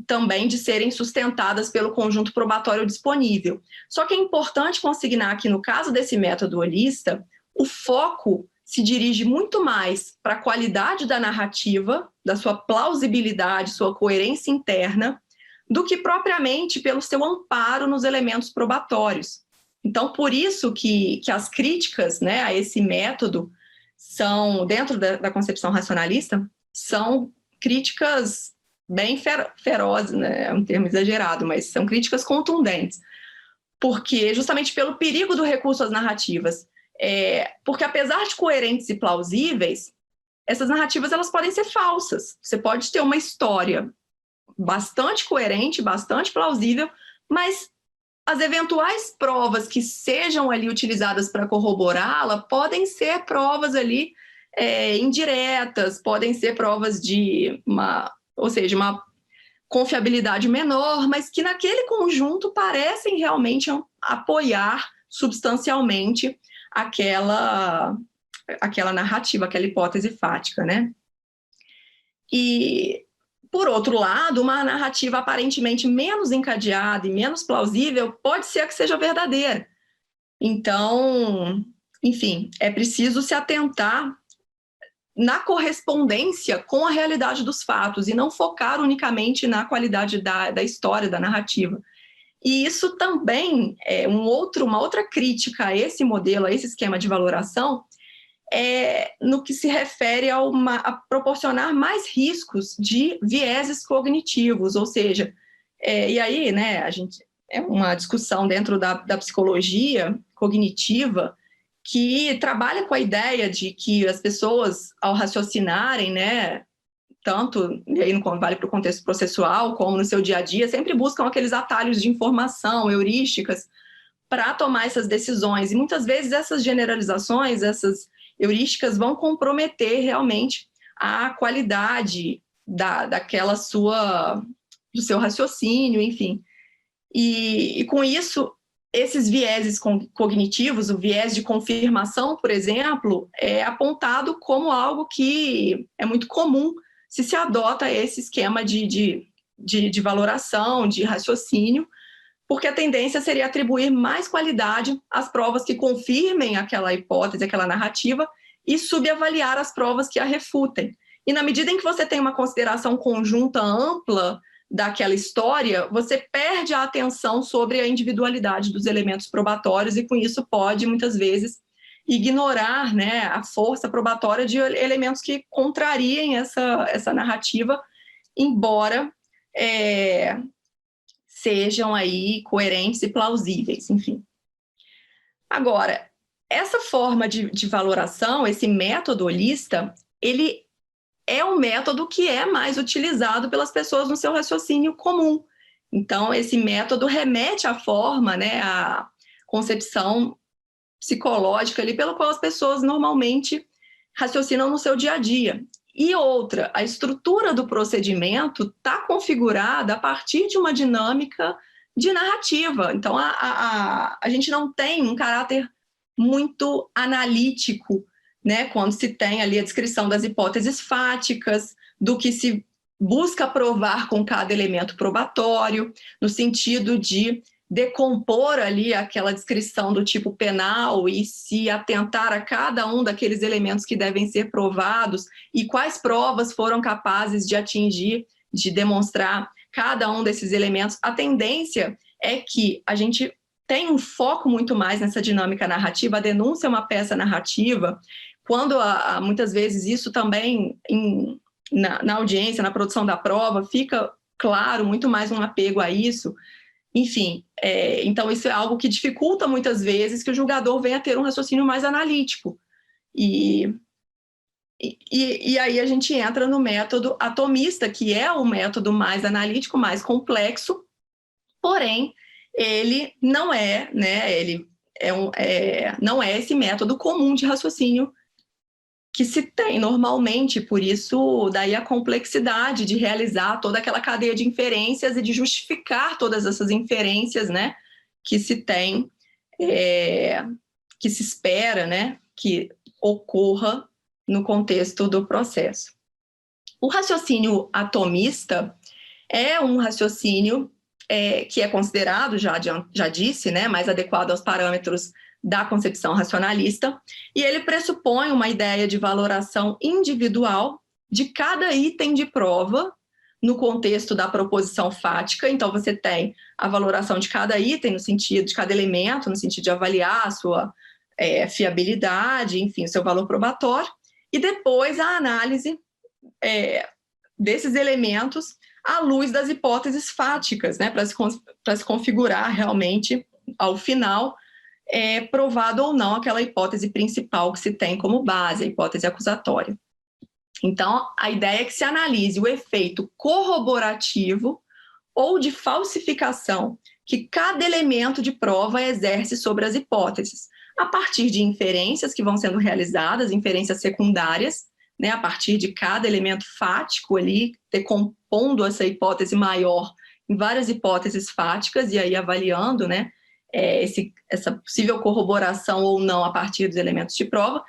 também de serem sustentadas pelo conjunto probatório disponível. Só que é importante consignar que, no caso desse método holista, o foco se dirige muito mais para a qualidade da narrativa, da sua plausibilidade, sua coerência interna, do que propriamente pelo seu amparo nos elementos probatórios. Então, por isso que as críticas, né, a esse método são, dentro da concepção racionalista, são críticas bem ferozes, né, é um termo exagerado, mas são críticas contundentes, porque justamente pelo perigo do recurso às narrativas, porque apesar de coerentes e plausíveis, essas narrativas elas podem ser falsas. Você pode ter uma história bastante coerente, bastante plausível, mas as eventuais provas que sejam ali utilizadas para corroborá-la podem ser provas ali indiretas, podem ser provas de uma confiabilidade menor, mas que naquele conjunto parecem realmente apoiar substancialmente aquela narrativa, aquela hipótese fática, né? E, por outro lado, uma narrativa aparentemente menos encadeada e menos plausível pode ser que seja verdadeira. Então, enfim, é preciso se atentar na correspondência com a realidade dos fatos e não focar unicamente na qualidade da história, da narrativa. E isso também é uma outra crítica a esse modelo, a esse esquema de valoração, no que se refere a proporcionar mais riscos de vieses cognitivos, ou seja, e aí, né, é uma discussão dentro da psicologia cognitiva que trabalha com a ideia de que as pessoas, ao raciocinarem, né, tanto, e aí não vale para o contexto processual, como no seu dia a dia, sempre buscam aqueles atalhos de informação, heurísticas, para tomar essas decisões. E muitas vezes essas generalizações, essas heurísticas vão comprometer realmente a qualidade do seu raciocínio, enfim. E com isso, esses vieses cognitivos, o viés de confirmação, por exemplo, é apontado como algo que é muito comum se adota esse esquema de valoração, de raciocínio, porque a tendência seria atribuir mais qualidade às provas que confirmem aquela hipótese, aquela narrativa, e subavaliar as provas que a refutem. E na medida em que você tem uma consideração conjunta ampla daquela história, você perde a atenção sobre a individualidade dos elementos probatórios e, com isso, pode, muitas vezes, ignorar, né, a força probatória de elementos que contrariem essa narrativa, embora sejam aí coerentes e plausíveis, enfim. Agora, essa forma de valoração, esse método holista, ele é um método que é mais utilizado pelas pessoas no seu raciocínio comum. Então, esse método remete à forma, né, à concepção psicológica ali, pela qual as pessoas normalmente raciocinam no seu dia a dia. E outra, a estrutura do procedimento está configurada a partir de uma dinâmica de narrativa. Então, a gente não tem um caráter muito analítico né, quando se tem ali a descrição das hipóteses fáticas, do que se busca provar com cada elemento probatório, no sentido de decompor ali aquela descrição do tipo penal e se atentar a cada um daqueles elementos que devem ser provados e quais provas foram capazes de atingir, de demonstrar cada um desses elementos. A tendência é que a gente tem um foco muito mais nessa dinâmica narrativa. A denúncia é uma peça narrativa, quando muitas vezes isso também na audiência, na produção da prova, fica claro muito mais um apego a isso. Enfim, então isso é algo que dificulta muitas vezes que o julgador venha a ter um raciocínio mais analítico. E aí a gente entra no método atomista, que é o método mais analítico, mais complexo, porém, ele não é, né, não é esse método comum de raciocínio que se tem normalmente, por isso daí a complexidade de realizar toda aquela cadeia de inferências e de justificar todas essas inferências, né, que se tem, que se espera, né, que ocorra no contexto do processo. O raciocínio atomista é um raciocínio que é considerado, já disse, né, mais adequado aos parâmetros da concepção racionalista, e ele pressupõe uma ideia de valoração individual de cada item de prova no contexto da proposição fática. Então, você tem a valoração de cada item, no sentido de cada elemento, no sentido de avaliar a sua fiabilidade, enfim, o seu valor probatório, e depois a análise desses elementos à luz das hipóteses fáticas, né, para se configurar realmente, ao final, provado ou não aquela hipótese principal que se tem como base, a hipótese acusatória. Então, a ideia é que se analise o efeito corroborativo ou de falsificação que cada elemento de prova exerce sobre as hipóteses, a partir de inferências que vão sendo realizadas, inferências secundárias, né, a partir de cada elemento fático ali, decompondo essa hipótese maior em várias hipóteses fáticas e aí avaliando, né, essa possível corroboração ou não a partir dos elementos de prova,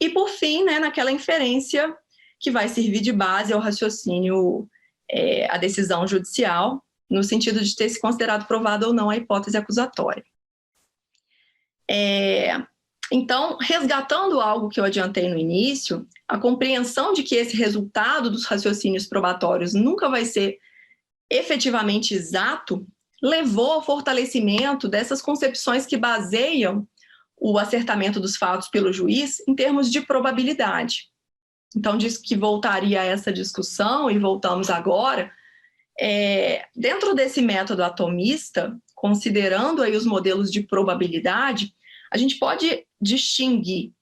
e por fim, né, naquela inferência que vai servir de base ao raciocínio, a decisão judicial, no sentido de ter se considerado provada ou não a hipótese acusatória. Então, resgatando algo que eu adiantei no início, a compreensão de que esse resultado dos raciocínios probatórios nunca vai ser efetivamente exato, levou ao fortalecimento dessas concepções que baseiam o acertamento dos fatos pelo juiz em termos de probabilidade. Então, diz que voltaria a essa discussão, e voltamos agora. Dentro desse método atomista, considerando aí os modelos de probabilidade, a gente pode distinguir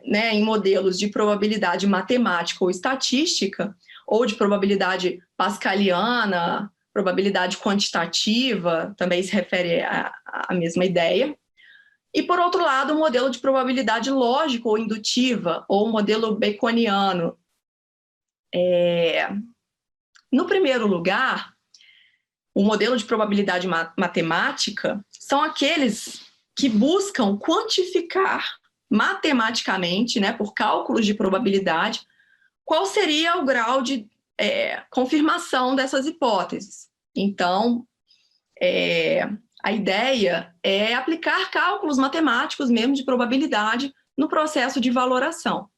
em modelos de probabilidade matemática ou estatística, ou de probabilidade pascaliana, probabilidade quantitativa, também se refere à mesma ideia. E, por outro lado, o modelo de probabilidade lógica ou indutiva, ou o modelo baconiano. No primeiro lugar, o modelo de probabilidade matemática são aqueles que buscam quantificar matematicamente, né, por cálculos de probabilidade, qual seria o grau de confirmação dessas hipóteses. Então, a ideia é aplicar cálculos matemáticos mesmo de probabilidade no processo de valoração.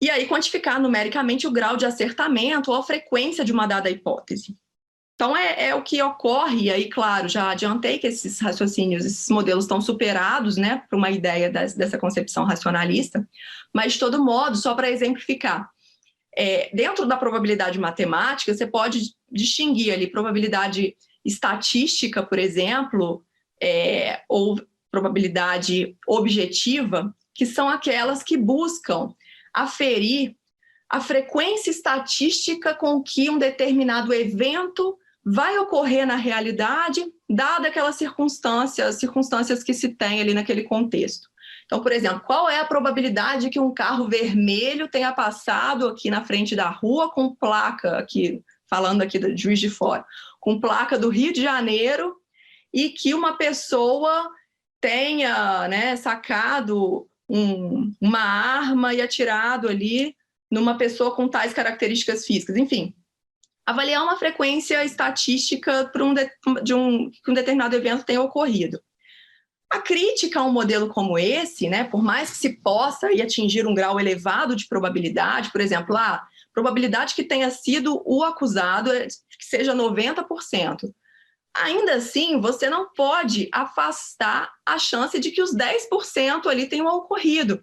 E aí quantificar numericamente o grau de acertamento ou a frequência de uma dada hipótese. Então, é o que ocorre, e aí, claro, já adiantei que esses raciocínios, esses modelos estão superados, né, por uma ideia dessa concepção racionalista, mas, de todo modo, só para exemplificar, dentro da probabilidade matemática, você pode distinguir ali probabilidade estatística, por exemplo, ou probabilidade objetiva, que são aquelas que buscam aferir a frequência estatística com que um determinado evento vai ocorrer na realidade, dada aquelas circunstâncias que se tem ali naquele contexto. Então, por exemplo, qual é a probabilidade que um carro vermelho tenha passado aqui na frente da rua com placa, aqui, falando aqui do Juiz de Fora, com placa do Rio de Janeiro, e que uma pessoa tenha, né, sacado uma arma e atirado ali numa pessoa com tais características físicas. Enfim, avaliar uma frequência estatística para que um determinado evento tenha ocorrido. A crítica a um modelo como esse, né, por mais que se possa atingir um grau elevado de probabilidade, por exemplo, a probabilidade que tenha sido o acusado que seja 90%. Ainda assim, você não pode afastar a chance de que os 10% ali tenham ocorrido.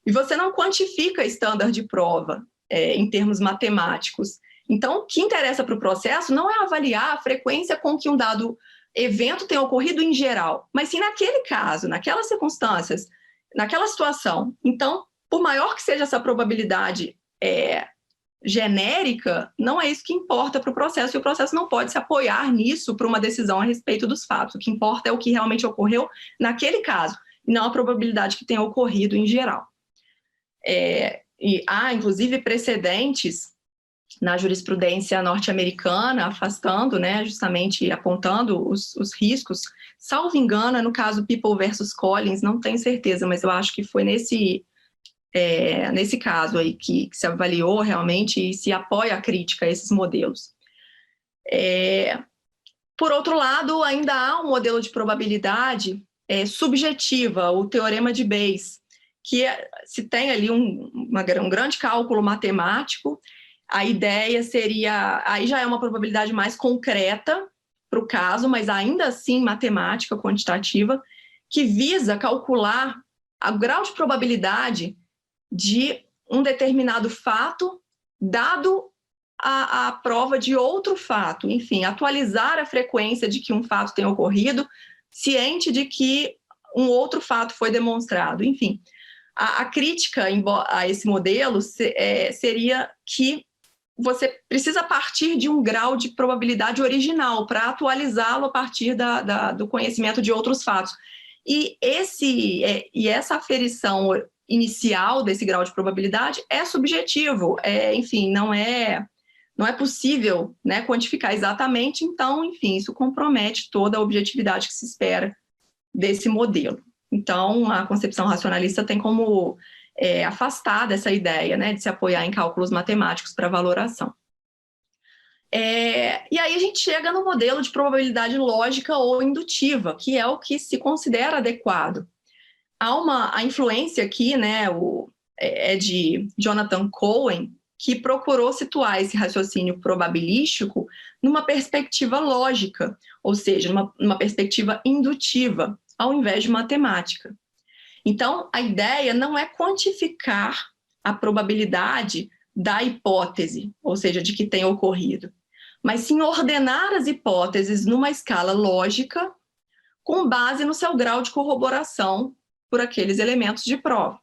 E você não quantifica estándar de prova em termos matemáticos. Então, o que interessa para o processo não é avaliar a frequência com que um dado evento tem ocorrido em geral, mas sim naquele caso, naquelas circunstâncias, naquela situação. Então, por maior que seja essa probabilidade genérica, não é isso que importa para o processo, e o processo não pode se apoiar nisso para uma decisão a respeito dos fatos. O que importa é o que realmente ocorreu naquele caso, e não a probabilidade que tenha ocorrido em geral. E há, inclusive, precedentes na jurisprudência norte-americana, afastando, né, justamente apontando os riscos. Salvo engano, no caso People versus Collins, não tenho certeza, mas eu acho que foi nesse caso aí que se avaliou realmente e se apoia a crítica a esses modelos. Por outro lado, ainda há um modelo de probabilidade subjetiva, o teorema de Bayes, que se tem ali um grande cálculo matemático. A ideia seria, aí já é uma probabilidade mais concreta para o caso, mas ainda assim matemática, quantitativa, que visa calcular o grau de probabilidade de um determinado fato dado a prova de outro fato. Enfim, atualizar a frequência de que um fato tem ocorrido, ciente de que um outro fato foi demonstrado. Enfim, a crítica a esse modelo seria que você precisa partir de um grau de probabilidade original para atualizá-lo a partir do conhecimento de outros fatos. E essa aferição inicial desse grau de probabilidade é subjetivo, enfim, não é possível, né, quantificar exatamente, então, enfim, isso compromete toda a objetividade que se espera desse modelo. Então, a concepção racionalista tem como afastar dessa ideia, né, de se apoiar em cálculos matemáticos para valoração. E aí a gente chega no modelo de probabilidade lógica ou indutiva, que é o que se considera adequado. Há a influência aqui, né, de Jonathan Cohen, que procurou situar esse raciocínio probabilístico numa perspectiva lógica, ou seja, numa perspectiva indutiva, ao invés de matemática. Então, a ideia não é quantificar a probabilidade da hipótese, ou seja, de que tenha ocorrido, mas sim ordenar as hipóteses numa escala lógica com base no seu grau de corroboração por aqueles elementos de prova.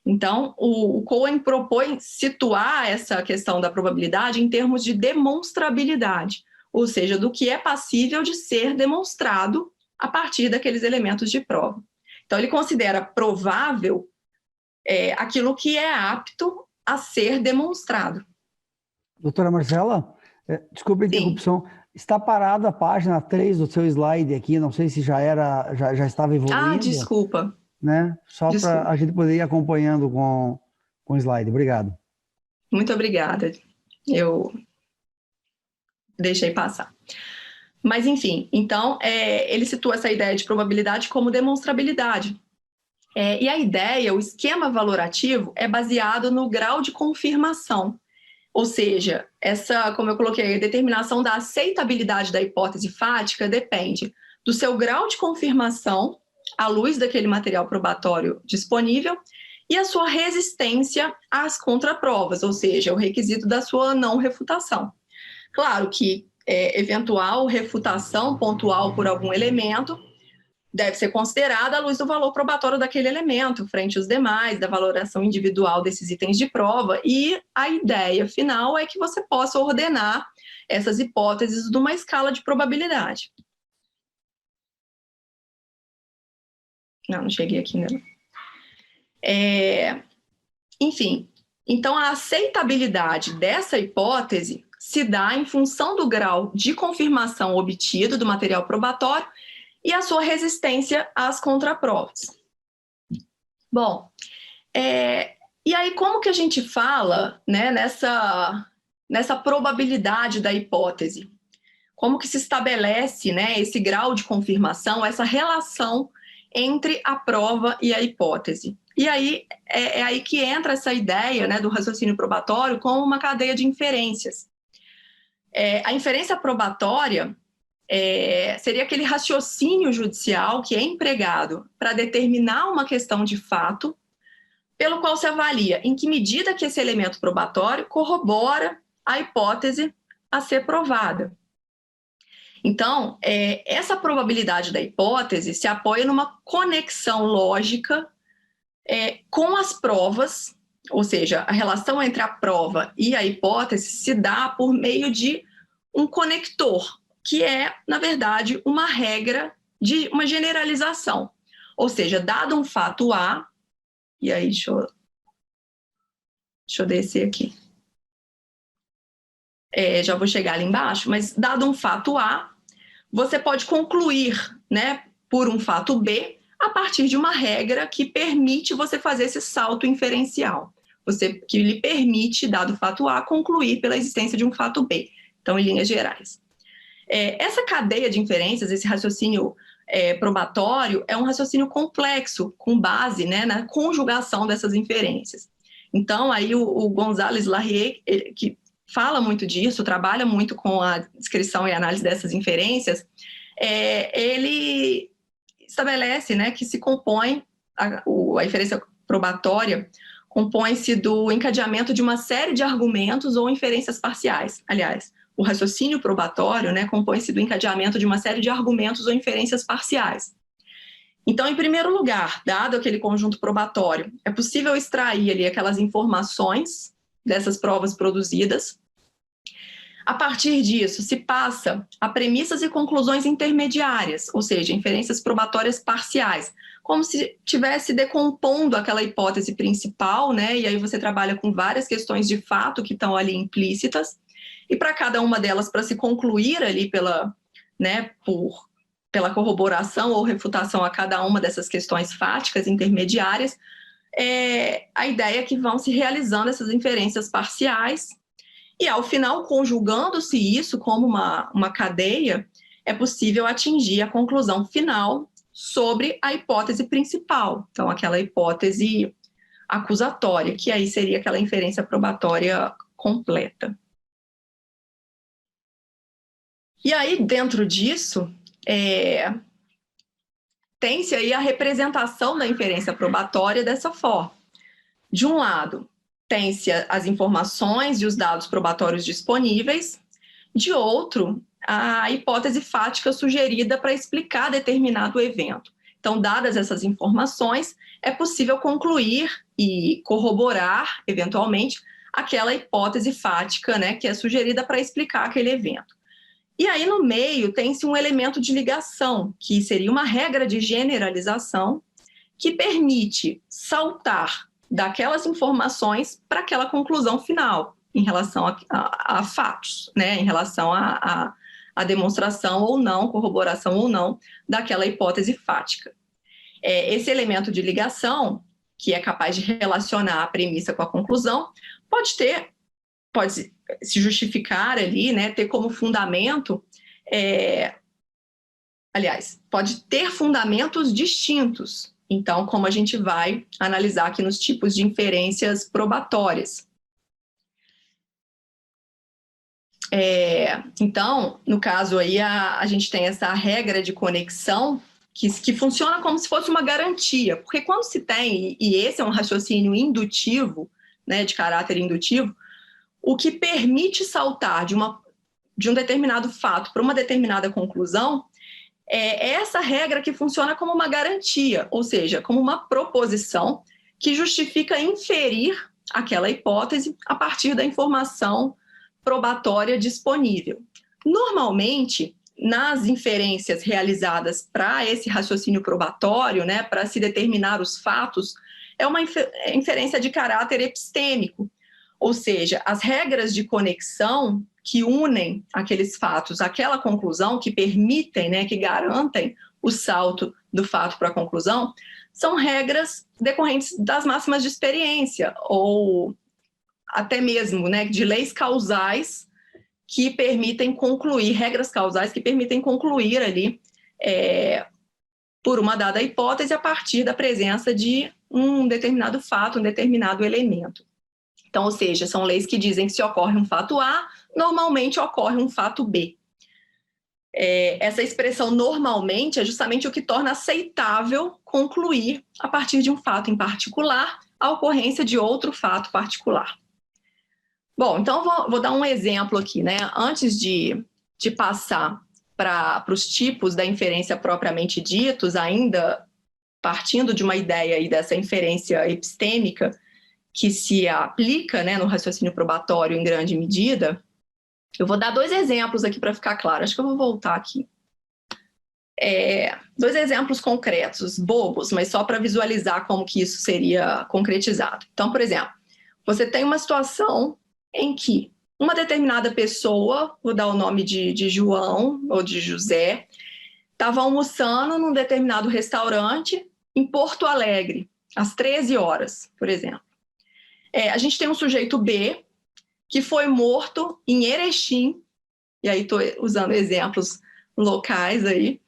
Então, o Cohen propõe situar essa questão da probabilidade em termos de demonstrabilidade, ou seja, do que é passível de ser demonstrado a partir daqueles elementos de prova. Então, ele considera provável aquilo que é apto a ser demonstrado. Doutora Marcela, desculpa a interrupção. Sim. Está parada a página 3 do seu slide aqui, não sei se já estava evoluindo. Ah, desculpa. Né? Só para a gente poder ir acompanhando com o slide. Obrigado. Muito obrigada. Eu deixei passar. Mas, enfim, então, ele situa essa ideia de probabilidade como demonstrabilidade. E a ideia, o esquema valorativo, é baseado no grau de confirmação. Ou seja, como eu coloquei, a determinação da aceitabilidade da hipótese fática depende do seu grau de confirmação à luz daquele material probatório disponível e a sua resistência às contraprovas, ou seja, o requisito da sua não refutação. Claro que eventual refutação pontual por algum elemento deve ser considerada à luz do valor probatório daquele elemento, frente aos demais, da valoração individual desses itens de prova, e a ideia final é que você possa ordenar essas hipóteses numa escala de probabilidade. Não cheguei aqui ainda. Enfim, então a aceitabilidade dessa hipótese se dá em função do grau de confirmação obtido do material probatório e a sua resistência às contraprovas. Bom, E aí, como que a gente fala, né, nessa probabilidade da hipótese? Como que se estabelece, né, esse grau de confirmação, essa relação entre a prova e a hipótese? E aí é aí que entra essa ideia, né, do raciocínio probatório como uma cadeia de inferências. A inferência probatória seria aquele raciocínio judicial que é empregado para determinar uma questão de fato, pelo qual se avalia em que medida que esse elemento probatório corrobora a hipótese a ser provada. Então, essa probabilidade da hipótese se apoia numa conexão lógica com as provas, ou seja, a relação entre a prova e a hipótese se dá por meio de um conector, que é, na verdade, uma regra de uma generalização. Ou seja, dado um fato A, e aí deixa eu descer aqui. Já vou chegar ali embaixo, mas dado um fato A, você pode concluir, né, por um fato B, a partir de uma regra que permite você fazer esse salto inferencial. Que lhe permite, dado o fato A, concluir pela existência de um fato B. Então, em linhas gerais. Essa cadeia de inferências, esse raciocínio probatório, é um raciocínio complexo, com base, né, na conjugação dessas inferências. Então, aí o González Larrey, que fala muito disso, trabalha muito com a descrição e análise dessas inferências, ele estabelece, né, que se compõe, a inferência probatória compõe-se do encadeamento de uma série de argumentos ou inferências parciais. Aliás, o raciocínio probatório, né, compõe-se do encadeamento de uma série de argumentos ou inferências parciais. Então, em primeiro lugar, dado aquele conjunto probatório, é possível extrair ali aquelas informações dessas provas produzidas. A partir disso, se passa a premissas e conclusões intermediárias, ou seja, inferências probatórias parciais, como se estivesse decompondo aquela hipótese principal, né? E aí você trabalha com várias questões de fato que estão ali implícitas, e para cada uma delas, para se concluir ali pela corroboração ou refutação a cada uma dessas questões fáticas intermediárias, a ideia é que vão se realizando essas inferências parciais, e ao final, conjugando-se isso como uma cadeia, é possível atingir a conclusão final sobre a hipótese principal. Então, aquela hipótese acusatória, que aí seria aquela inferência probatória completa. E aí, dentro disso, tem-se aí a representação da inferência probatória dessa forma. De um lado, tem-se as informações e os dados probatórios disponíveis. De outro, a hipótese fática sugerida para explicar determinado evento. Então, dadas essas informações, é possível concluir e corroborar, eventualmente, aquela hipótese fática, né, que é sugerida para explicar aquele evento. E aí, no meio, tem-se um elemento de ligação, que seria uma regra de generalização, que permite saltar daquelas informações para aquela conclusão final, em relação a fatos, né? Em relação a demonstração ou não, corroboração ou não, daquela hipótese fática. Esse elemento de ligação, que é capaz de relacionar a premissa com a conclusão, pode se justificar ali, né? Ter como fundamento, aliás, pode ter fundamentos distintos. Então, como a gente vai analisar aqui nos tipos de inferências probatórias. Então, no caso aí, a gente tem essa regra de conexão que funciona como se fosse uma garantia, porque quando se tem, e esse é um raciocínio indutivo, né, de caráter indutivo, o que permite saltar de um determinado fato para uma determinada conclusão é essa regra que funciona como uma garantia, ou seja, como uma proposição que justifica inferir aquela hipótese a partir da informação probatória disponível. Normalmente, nas inferências realizadas para esse raciocínio probatório, né, para se determinar os fatos, é uma inferência de caráter epistêmico, ou seja, as regras de conexão que unem aqueles fatos àquela conclusão, que permitem, né, que garantem o salto do fato para a conclusão, são regras decorrentes das máximas de experiência, ou até mesmo, né, de leis causais que permitem concluir, regras causais que permitem concluir ali por uma dada hipótese a partir da presença de um determinado fato, um determinado elemento. Então, ou seja, são leis que dizem que se ocorre um fato A, normalmente ocorre um fato B. Essa expressão normalmente é justamente o que torna aceitável concluir, a partir de um fato em particular, a ocorrência de outro fato particular. Bom, então vou dar um exemplo aqui, né? Antes de passar para os tipos da inferência propriamente ditos, ainda partindo de uma ideia aí dessa inferência epistêmica que se aplica, né, no raciocínio probatório em grande medida, eu vou dar 2 exemplos aqui para ficar claro. Acho que eu vou voltar aqui. 2 exemplos concretos, bobos, mas só para visualizar como que isso seria concretizado. Então, por exemplo, você tem uma situação em que uma determinada pessoa, vou dar o nome de João ou de José, estava almoçando num determinado restaurante em Porto Alegre, às 13 horas, por exemplo. A gente tem um sujeito B que foi morto em Erechim, e aí estou usando exemplos locais aí,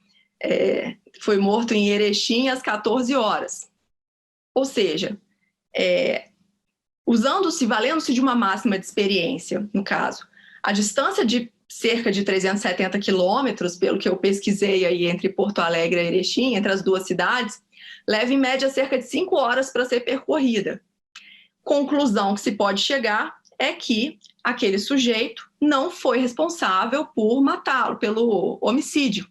foi morto em Erechim às 14 horas. Ou seja, valendo-se de uma máxima de experiência, no caso, a distância de cerca de 370 quilômetros, pelo que eu pesquisei aí entre Porto Alegre e Erechim, entre as duas cidades, leva em média cerca de 5 horas para ser percorrida. Conclusão que se pode chegar é que aquele sujeito não foi responsável por matá-lo, pelo homicídio.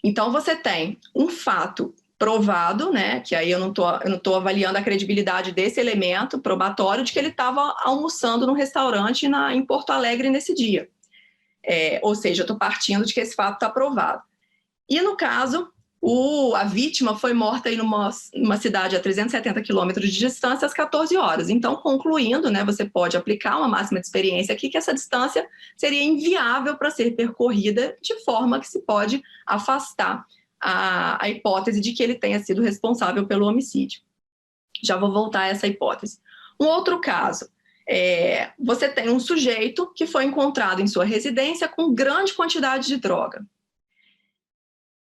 Então, você tem um fato provado, né, que aí eu não tô avaliando a credibilidade desse elemento probatório de que ele estava almoçando num restaurante em Porto Alegre nesse dia. Ou seja, eu estou partindo de que esse fato está provado. E, no caso, a vítima foi morta em uma cidade a 370 quilômetros de distância às 14 horas. Então, concluindo, né, você pode aplicar uma máxima de experiência aqui que essa distância seria inviável para ser percorrida, de forma que se pode afastar a hipótese de que ele tenha sido responsável pelo homicídio. Já vou voltar a essa hipótese. Um outro caso, você tem um sujeito que foi encontrado em sua residência com grande quantidade de droga.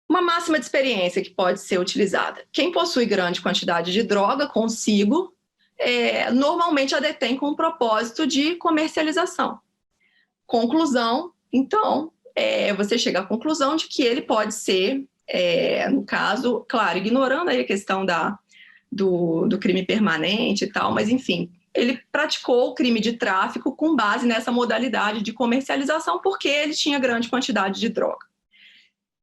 Uma máxima de experiência que pode ser utilizada. Quem possui grande quantidade de droga consigo, normalmente a detém com o propósito de comercialização. Conclusão, então, você chega à conclusão de que ele pode ser, no caso, claro, ignorando aí a questão do crime permanente e tal, mas enfim, ele praticou o crime de tráfico com base nessa modalidade de comercialização porque ele tinha grande quantidade de droga.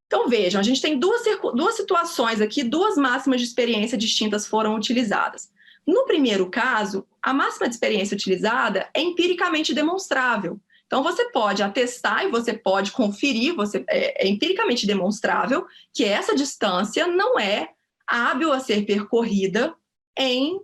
Então, vejam, a gente tem duas situações aqui, 2 máximas de experiência distintas foram utilizadas. No primeiro caso, a máxima de experiência utilizada é empiricamente demonstrável. Então, você pode atestar e você pode conferir, é empiricamente demonstrável que essa distância não é hábil a ser percorrida em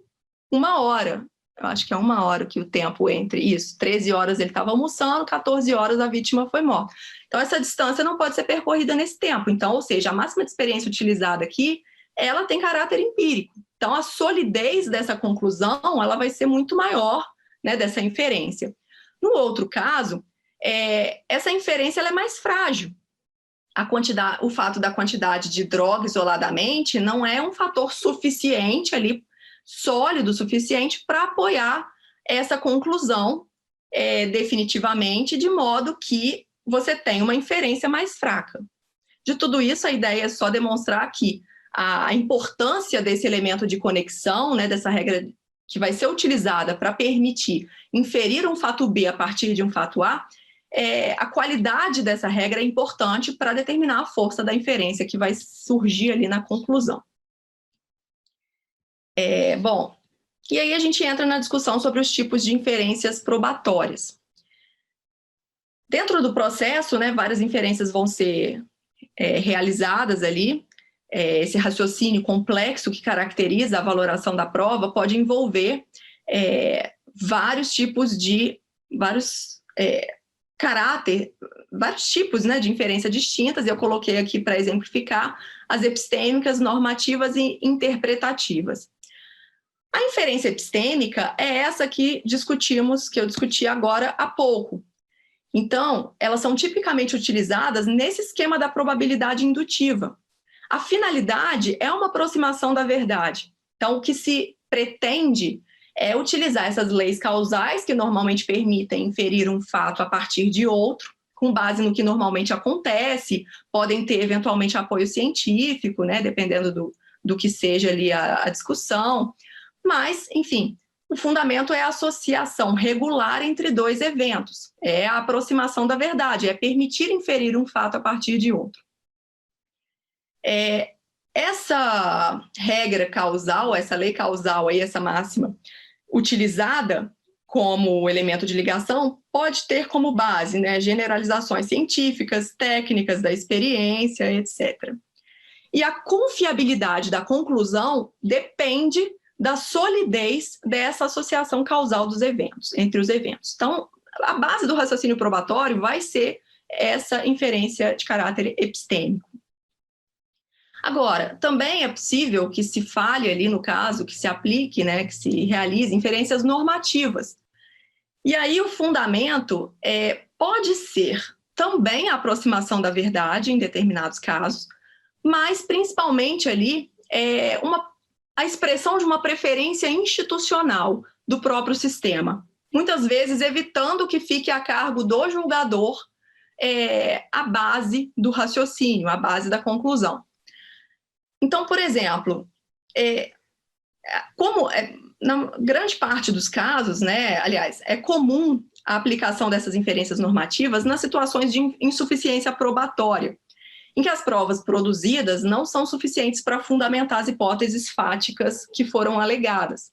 1 hora. Eu acho que é 1 hora que o tempo entre isso. 13 horas ele estava almoçando, 14 horas a vítima foi morta. Então, essa distância não pode ser percorrida nesse tempo. Então, ou seja, a máxima de experiência utilizada aqui, ela tem caráter empírico. Então, a solidez dessa conclusão, ela vai ser muito maior, né, dessa inferência. No outro caso, essa inferência ela é mais frágil. O fato da quantidade de droga isoladamente não é um fator suficiente ali, sólido o suficiente para apoiar essa conclusão definitivamente, de modo que você tem uma inferência mais fraca. De tudo isso, a ideia é só demonstrar que a importância desse elemento de conexão, né, dessa regra que vai ser utilizada para permitir inferir um fato B a partir de um fato A, a qualidade dessa regra é importante para determinar a força da inferência que vai surgir ali na conclusão. Bom, e aí a gente entra na discussão sobre os tipos de inferências probatórias. Dentro do processo, né, várias inferências vão ser realizadas ali. Esse raciocínio complexo que caracteriza a valoração da prova pode envolver vários caráter, vários tipos, né, de inferência distintas, e eu coloquei aqui para exemplificar as epistêmicas, normativas e interpretativas. A inferência epistêmica é essa que eu discuti agora há pouco. Então, elas são tipicamente utilizadas nesse esquema da probabilidade indutiva. A finalidade é uma aproximação da verdade. Então, o que se pretende é utilizar essas leis causais, que normalmente permitem inferir um fato a partir de outro, com base no que normalmente acontece, podem ter eventualmente apoio científico, né, dependendo do que seja ali a discussão, mas, enfim, o fundamento é a associação regular entre dois eventos, é a aproximação da verdade, é permitir inferir um fato a partir de outro. Essa regra causal, essa lei causal, aí, essa máxima, utilizada como elemento de ligação, pode ter como base, né, generalizações científicas, técnicas da experiência, etc. E a confiabilidade da conclusão depende da solidez dessa associação causal dos eventos, entre os eventos. Então, a base do raciocínio probatório vai ser essa inferência de caráter epistêmico. Agora, também é possível que se fale ali no caso, que se aplique, né, que se realize inferências normativas. E aí o fundamento pode ser também a aproximação da verdade em determinados casos, mas principalmente ali a expressão de uma preferência institucional do próprio sistema, muitas vezes evitando que fique a cargo do julgador a base do raciocínio, a base da conclusão. Então, por exemplo, na grande parte dos casos, né, aliás, é comum a aplicação dessas inferências normativas nas situações de insuficiência probatória, em que as provas produzidas não são suficientes para fundamentar as hipóteses fáticas que foram alegadas.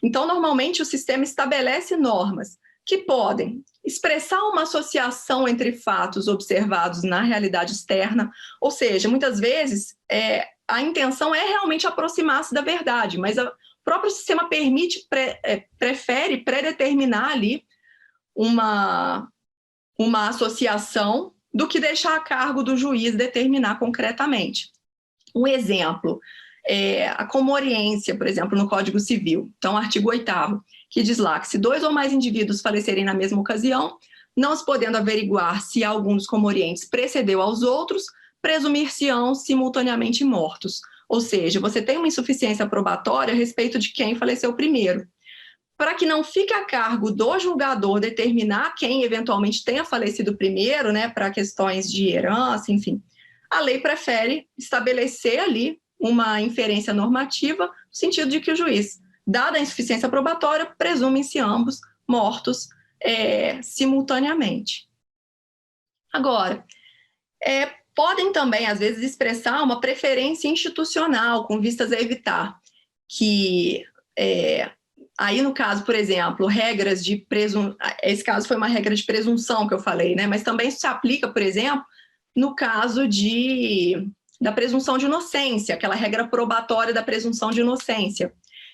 Então, normalmente, o sistema estabelece normas que podem expressar uma associação entre fatos observados na realidade externa, ou seja, muitas vezes a intenção é realmente aproximar-se da verdade, mas o próprio sistema prefere predeterminar ali uma associação do que deixar a cargo do juiz determinar concretamente. Um exemplo, a comoriência, por exemplo, no Código Civil, então, artigo 8º, que diz lá que se 2 ou mais indivíduos falecerem na mesma ocasião, não se podendo averiguar se algum dos comorientes precedeu aos outros, presumir-se-ão simultaneamente mortos. Ou seja, você tem uma insuficiência probatória a respeito de quem faleceu primeiro. Para que não fique a cargo do julgador determinar quem eventualmente tenha falecido primeiro, né, para questões de herança, enfim, a lei prefere estabelecer ali uma inferência normativa no sentido de que o juiz, dada a insuficiência probatória, presumem-se ambos mortos simultaneamente. Agora, podem também, às vezes, expressar uma preferência institucional com vistas a evitar que... Aí, no caso, por exemplo, regras de presunção, esse caso foi uma regra de presunção que eu falei, né? Mas também isso se aplica, por exemplo, no caso da presunção de inocência, aquela regra probatória da presunção de inocência.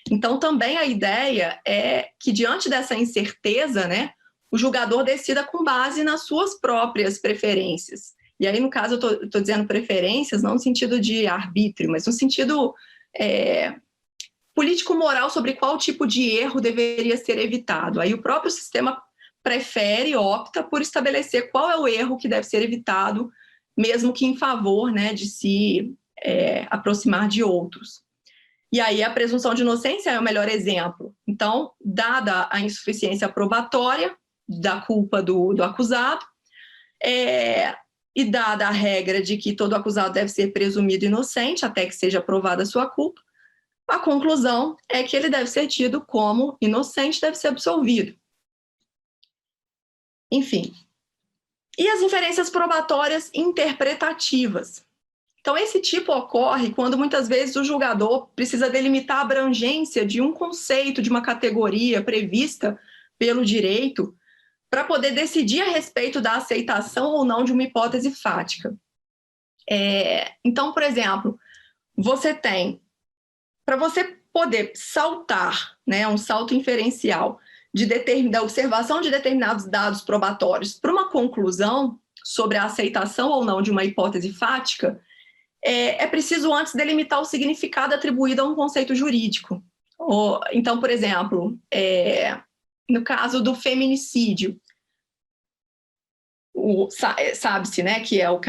Então, também a ideia é que, diante dessa incerteza, né, o julgador decida com base nas suas próprias preferências. E aí, no caso, eu estou dizendo preferências, não no sentido de arbítrio, mas no sentido político-moral sobre qual tipo de erro deveria ser evitado. Aí o próprio sistema opta por estabelecer qual é o erro que deve ser evitado, mesmo que em favor, né, de se aproximar de outros. E aí a presunção de inocência é o melhor exemplo. Então, dada a insuficiência probatória da culpa do acusado, e dada a regra de que todo acusado deve ser presumido inocente até que seja provada a sua culpa, a conclusão é que ele deve ser tido como inocente, deve ser absolvido. Enfim. E as inferências probatórias interpretativas? Então, esse tipo ocorre quando muitas vezes o julgador precisa delimitar a abrangência de um conceito, de uma categoria prevista pelo direito, para poder decidir a respeito da aceitação ou não de uma hipótese fática. Então, por exemplo, para você poder saltar, né, um salto inferencial da observação de determinados dados probatórios para uma conclusão sobre a aceitação ou não de uma hipótese fática, é preciso antes delimitar o significado atribuído a um conceito jurídico. Então, por exemplo, no caso do feminicídio, sabe-se, né, que é o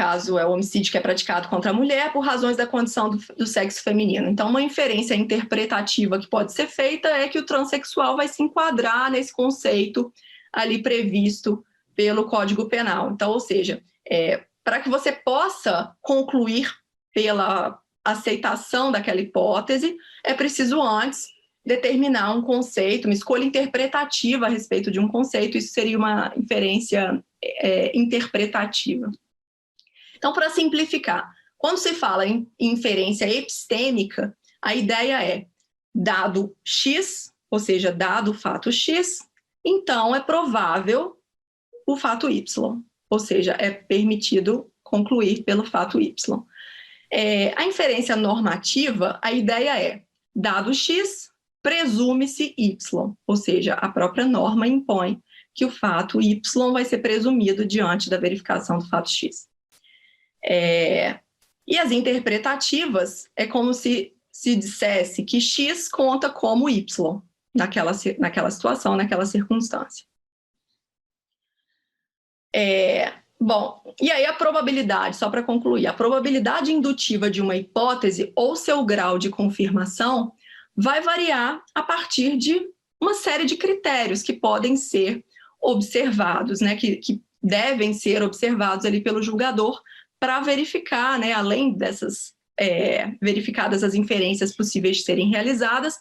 homicídio que é praticado contra a mulher por razões da condição do sexo feminino. Então, uma inferência interpretativa que pode ser feita é que o transexual vai se enquadrar nesse conceito ali previsto pelo Código Penal. Então, ou seja, para que você possa concluir pela aceitação daquela hipótese, é preciso antes determinar um conceito, uma escolha interpretativa a respeito de um conceito. Isso seria uma inferência interpretativa. Então, para simplificar, quando se fala em inferência epistêmica, a ideia é dado X, ou seja, dado o fato X, então é provável o fato Y, ou seja, é permitido concluir pelo fato Y. A inferência normativa, a ideia é dado X, presume-se Y, ou seja, a própria norma impõe que o fato Y vai ser presumido diante da verificação do fato X. E as interpretativas é como se dissesse que X conta como Y naquela situação, naquela circunstância. Bom, e aí a probabilidade, só para concluir, a probabilidade indutiva de uma hipótese ou seu grau de confirmação vai variar a partir de uma série de critérios que podem ser observados, né, que devem ser observados ali pelo julgador para verificar, né, além dessas verificadas as inferências possíveis de serem realizadas,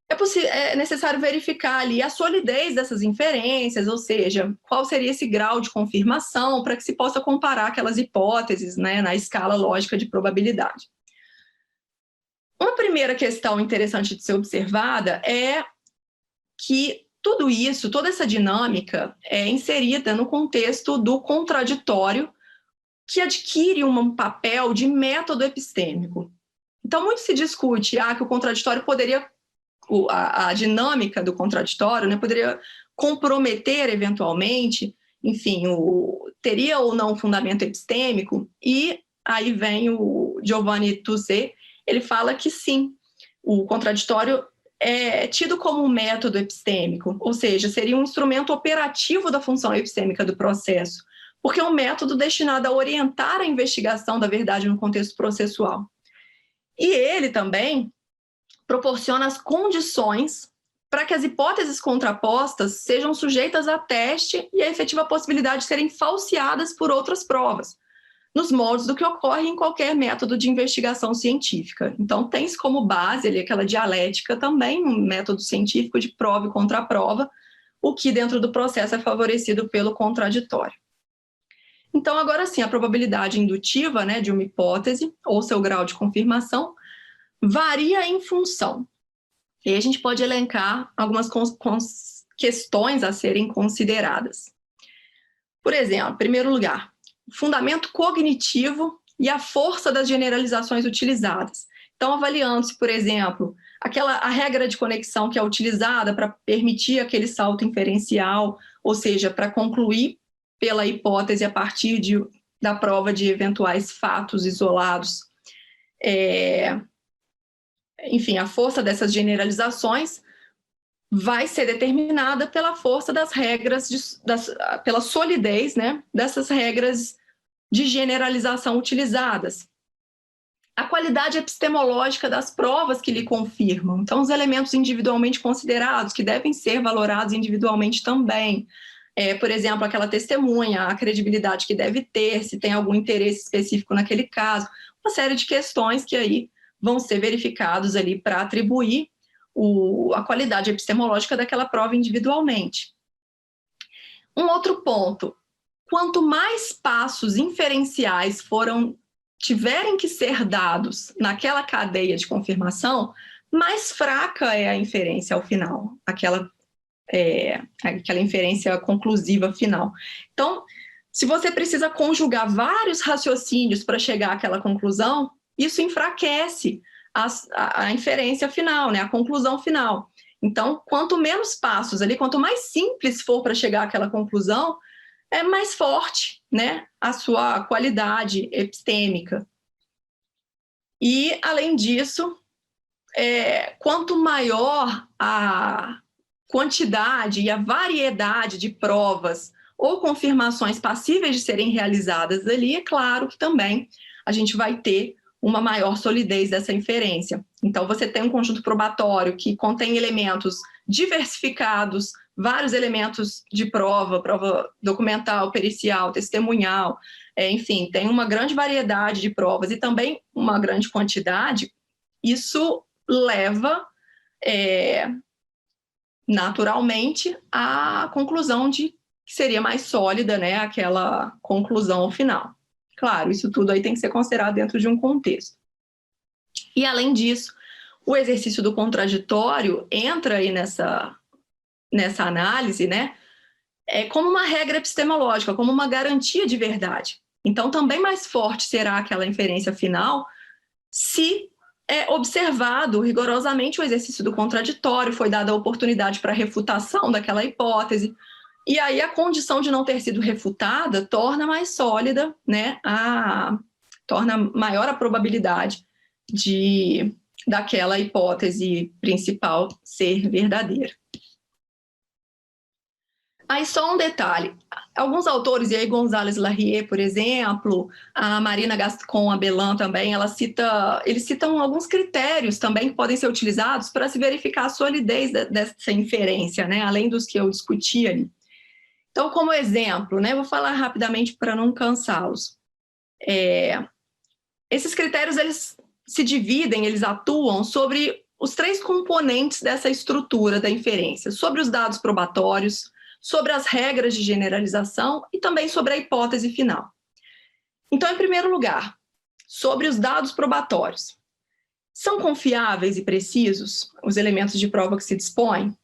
é necessário verificar ali a solidez dessas inferências, ou seja, qual seria esse grau de confirmação para que se possa comparar aquelas hipóteses, né, na escala lógica de probabilidade. Uma primeira questão interessante de ser observada é que tudo isso, toda essa dinâmica é inserida no contexto do contraditório, que adquire um papel de método epistêmico. Então, muito se discute que o contraditório poderia, a dinâmica do contraditório, né, poderia comprometer eventualmente, enfim, teria ou não fundamento epistêmico, e aí vem o Giovanni Touzé, ele fala que sim, o contraditório é tido como um método epistêmico, ou seja, seria um instrumento operativo da função epistêmica do processo, porque é um método destinado a orientar a investigação da verdade no contexto processual. E ele também proporciona as condições para que as hipóteses contrapostas sejam sujeitas a teste e a efetiva possibilidade de serem falseadas por outras provas, nos moldes do que ocorre em qualquer método de investigação científica. Então, tem-se como base ali aquela dialética também, um método científico de prova e contraprova, o que dentro do processo é favorecido pelo contraditório. Então, agora sim, a probabilidade indutiva, né, de uma hipótese ou seu grau de confirmação varia em função. E aí a gente pode elencar algumas questões a serem consideradas. Por exemplo, em primeiro lugar, fundamento cognitivo e a força das generalizações utilizadas. Então, avaliando-se, por exemplo, a regra de conexão que é utilizada para permitir aquele salto inferencial, ou seja, para concluir pela hipótese a partir da prova de eventuais fatos isolados. Enfim, a força dessas generalizações vai ser determinada pela força das regras, pela solidez, né, dessas regras de generalização utilizadas. A qualidade epistemológica das provas que lhe confirmam. Então, os elementos individualmente considerados, que devem ser valorados individualmente também. Por exemplo, aquela testemunha, a credibilidade que deve ter, se tem algum interesse específico naquele caso. Uma série de questões que aí vão ser verificados ali para atribuir a qualidade epistemológica daquela prova individualmente. Um outro ponto, quanto mais passos inferenciais tiverem que ser dados naquela cadeia de confirmação, mais fraca é a inferência ao final, aquela inferência conclusiva final. Então, se você precisa conjugar vários raciocínios para chegar àquela conclusão, isso enfraquece a inferência final, né, a conclusão final. Então, quanto menos passos ali, quanto mais simples for para chegar àquela conclusão, é mais forte, né, a sua qualidade epistêmica. E, além disso, quanto maior a quantidade e a variedade de provas ou confirmações passíveis de serem realizadas ali, é claro que também a gente vai ter uma maior solidez dessa inferência. Então, você tem um conjunto probatório que contém elementos diversificados, vários elementos de prova documental, pericial, testemunhal, enfim, tem uma grande variedade de provas e também uma grande quantidade. Isso leva, naturalmente, à conclusão de que seria mais sólida, né, aquela conclusão final. Claro, isso tudo aí tem que ser considerado dentro de um contexto. E, além disso, o exercício do contraditório entra aí nessa análise, né, como uma regra epistemológica, como uma garantia de verdade. Então, também mais forte será aquela inferência final se é observado rigorosamente o exercício do contraditório, foi dada a oportunidade para a refutação daquela hipótese, e aí a condição de não ter sido refutada torna mais sólida, né, torna maior a probabilidade daquela hipótese principal ser verdadeira. Aí só um detalhe, alguns autores, e aí Gonzalez Larrier, por exemplo, a Marina Gascon Abelin também, eles citam alguns critérios também que podem ser utilizados para se verificar a solidez dessa inferência, né, além dos que eu discuti ali. Então, como exemplo, né, vou falar rapidamente para não cansá-los. Esses critérios, eles se dividem, eles atuam sobre os 3 componentes dessa estrutura da inferência, sobre os dados probatórios, sobre as regras de generalização e também sobre a hipótese final. Então, em primeiro lugar, sobre os dados probatórios. São confiáveis e precisos os elementos de prova que se dispõem?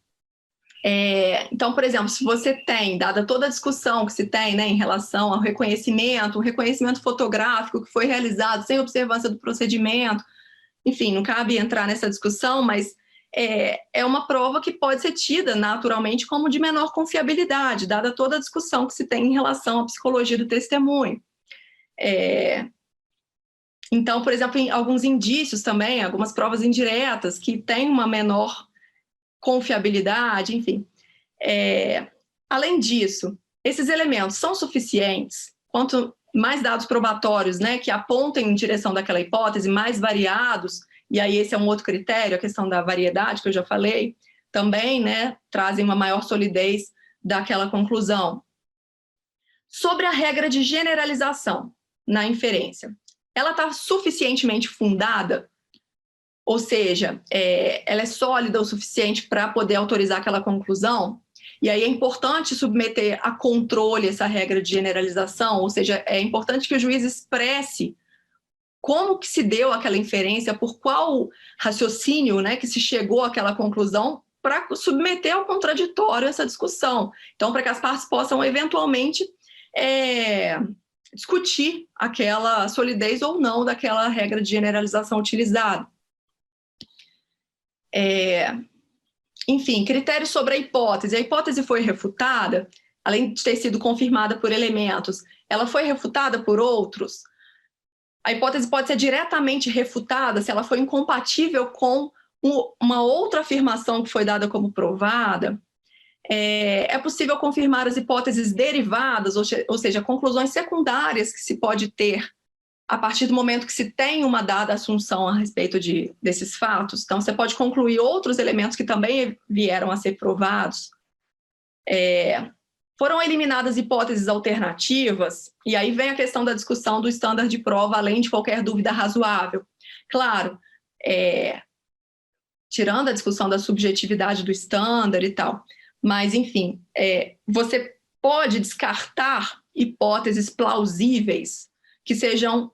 Então, por exemplo, se você tem, dada toda a discussão que se tem, né, em relação ao reconhecimento, um reconhecimento fotográfico que foi realizado sem observância do procedimento, enfim, não cabe entrar nessa discussão, mas é uma prova que pode ser tida naturalmente como de menor confiabilidade, dada toda a discussão que se tem em relação à psicologia do testemunho. Então, por exemplo, em alguns indícios também, algumas provas indiretas que têm uma menor confiabilidade, enfim. Além disso, esses elementos são suficientes, quanto mais dados probatórios, né, que apontem em direção daquela hipótese, mais variados, e aí esse é um outro critério, a questão da variedade que eu já falei, também, né, trazem uma maior solidez daquela conclusão. Sobre a regra de generalização na inferência, ela está suficientemente fundada? Ou seja, ela é sólida o suficiente para poder autorizar aquela conclusão? E aí é importante submeter a controle essa regra de generalização, ou seja, é importante que o juiz expresse como que se deu aquela inferência, por qual raciocínio, né, que se chegou àquela conclusão, para submeter ao contraditório essa discussão. Então, para que as partes possam, eventualmente, discutir aquela solidez ou não daquela regra de generalização utilizada. Enfim, critérios sobre a hipótese. A hipótese foi refutada, além de ter sido confirmada por elementos, ela foi refutada por outros. A hipótese pode ser diretamente refutada se ela foi incompatível com uma outra afirmação que foi dada como provada. É possível confirmar as hipóteses derivadas, ou seja, conclusões secundárias que se pode ter a partir do momento que se tem uma dada assunção a respeito desses fatos. Então, você pode concluir outros elementos que também vieram a ser provados. Foram eliminadas hipóteses alternativas, e aí vem a questão da discussão do estándar de prova, além de qualquer dúvida razoável. Claro, tirando a discussão da subjetividade do estándar e tal, mas, enfim, você pode descartar hipóteses plausíveis que estejam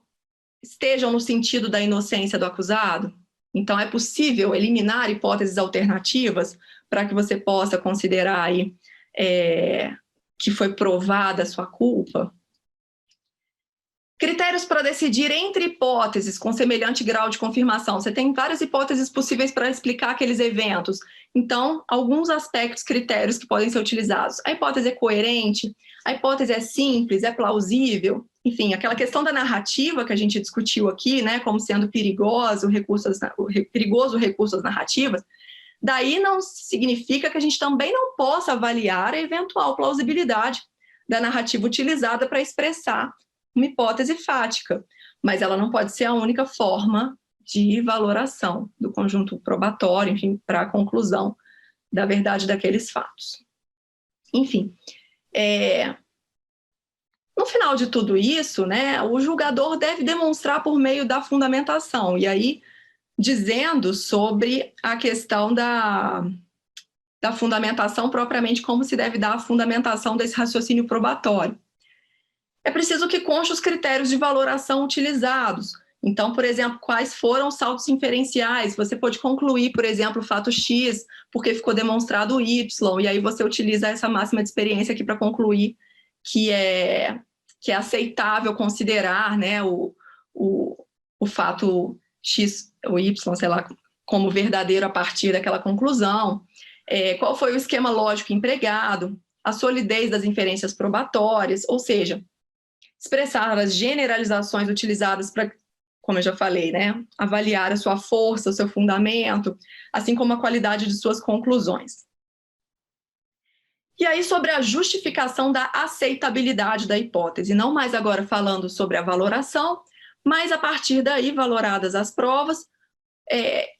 no sentido da inocência do acusado. Então, é possível eliminar hipóteses alternativas para que você possa considerar aí, que foi provada a sua culpa. Critérios para decidir entre hipóteses com semelhante grau de confirmação. Você tem várias hipóteses possíveis para explicar aqueles eventos. Então, alguns aspectos, critérios que podem ser utilizados. A hipótese é coerente, a hipótese é simples, é plausível. Enfim, aquela questão da narrativa que a gente discutiu aqui, né, como sendo perigoso o recurso às narrativas, daí não significa que a gente também não possa avaliar a eventual plausibilidade da narrativa utilizada para expressar uma hipótese fática, mas ela não pode ser a única forma de valoração do conjunto probatório, enfim, para a conclusão da verdade daqueles fatos. Enfim, no final de tudo isso, né, o julgador deve demonstrar por meio da fundamentação, e aí dizendo sobre a questão da fundamentação propriamente, como se deve dar a fundamentação desse raciocínio probatório. É preciso que conste os critérios de valoração utilizados. Então, por exemplo, quais foram os saltos inferenciais? Você pode concluir, por exemplo, o fato X, porque ficou demonstrado Y, e aí você utiliza essa máxima de experiência aqui para concluir que é aceitável considerar, né, o fato X ou Y, sei lá, como verdadeiro a partir daquela conclusão. Qual foi o esquema lógico empregado? A solidez das inferências probatórias, ou seja, expressar as generalizações utilizadas para, como eu já falei, né, avaliar a sua força, o seu fundamento, assim como a qualidade de suas conclusões. E aí, sobre a justificação da aceitabilidade da hipótese, não mais agora falando sobre a valoração, mas a partir daí, valoradas as provas,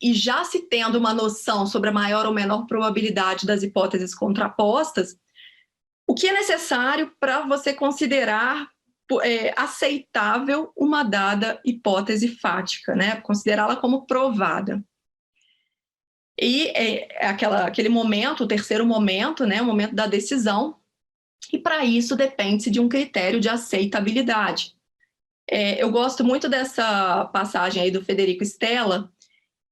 e já se tendo uma noção sobre a maior ou menor probabilidade das hipóteses contrapostas, o que é necessário para você considerar aceitável uma dada hipótese fática, né? Considerá-la como provada. E aquele momento, o terceiro momento, né? O momento da decisão, e para isso depende-se de um critério de aceitabilidade. Eu gosto muito dessa passagem aí do Federico Stella,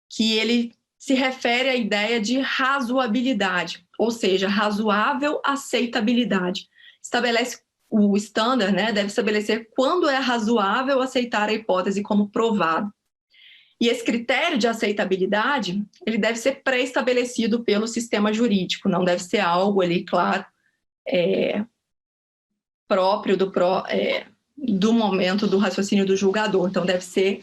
que ele se refere à ideia de razoabilidade, ou seja, razoável aceitabilidade. Estabelece o standard, né, deve estabelecer quando é razoável aceitar a hipótese como provada. E esse critério de aceitabilidade, ele deve ser pré-estabelecido pelo sistema jurídico, não deve ser algo ali, claro, próprio do momento do raciocínio do julgador. Então, deve ser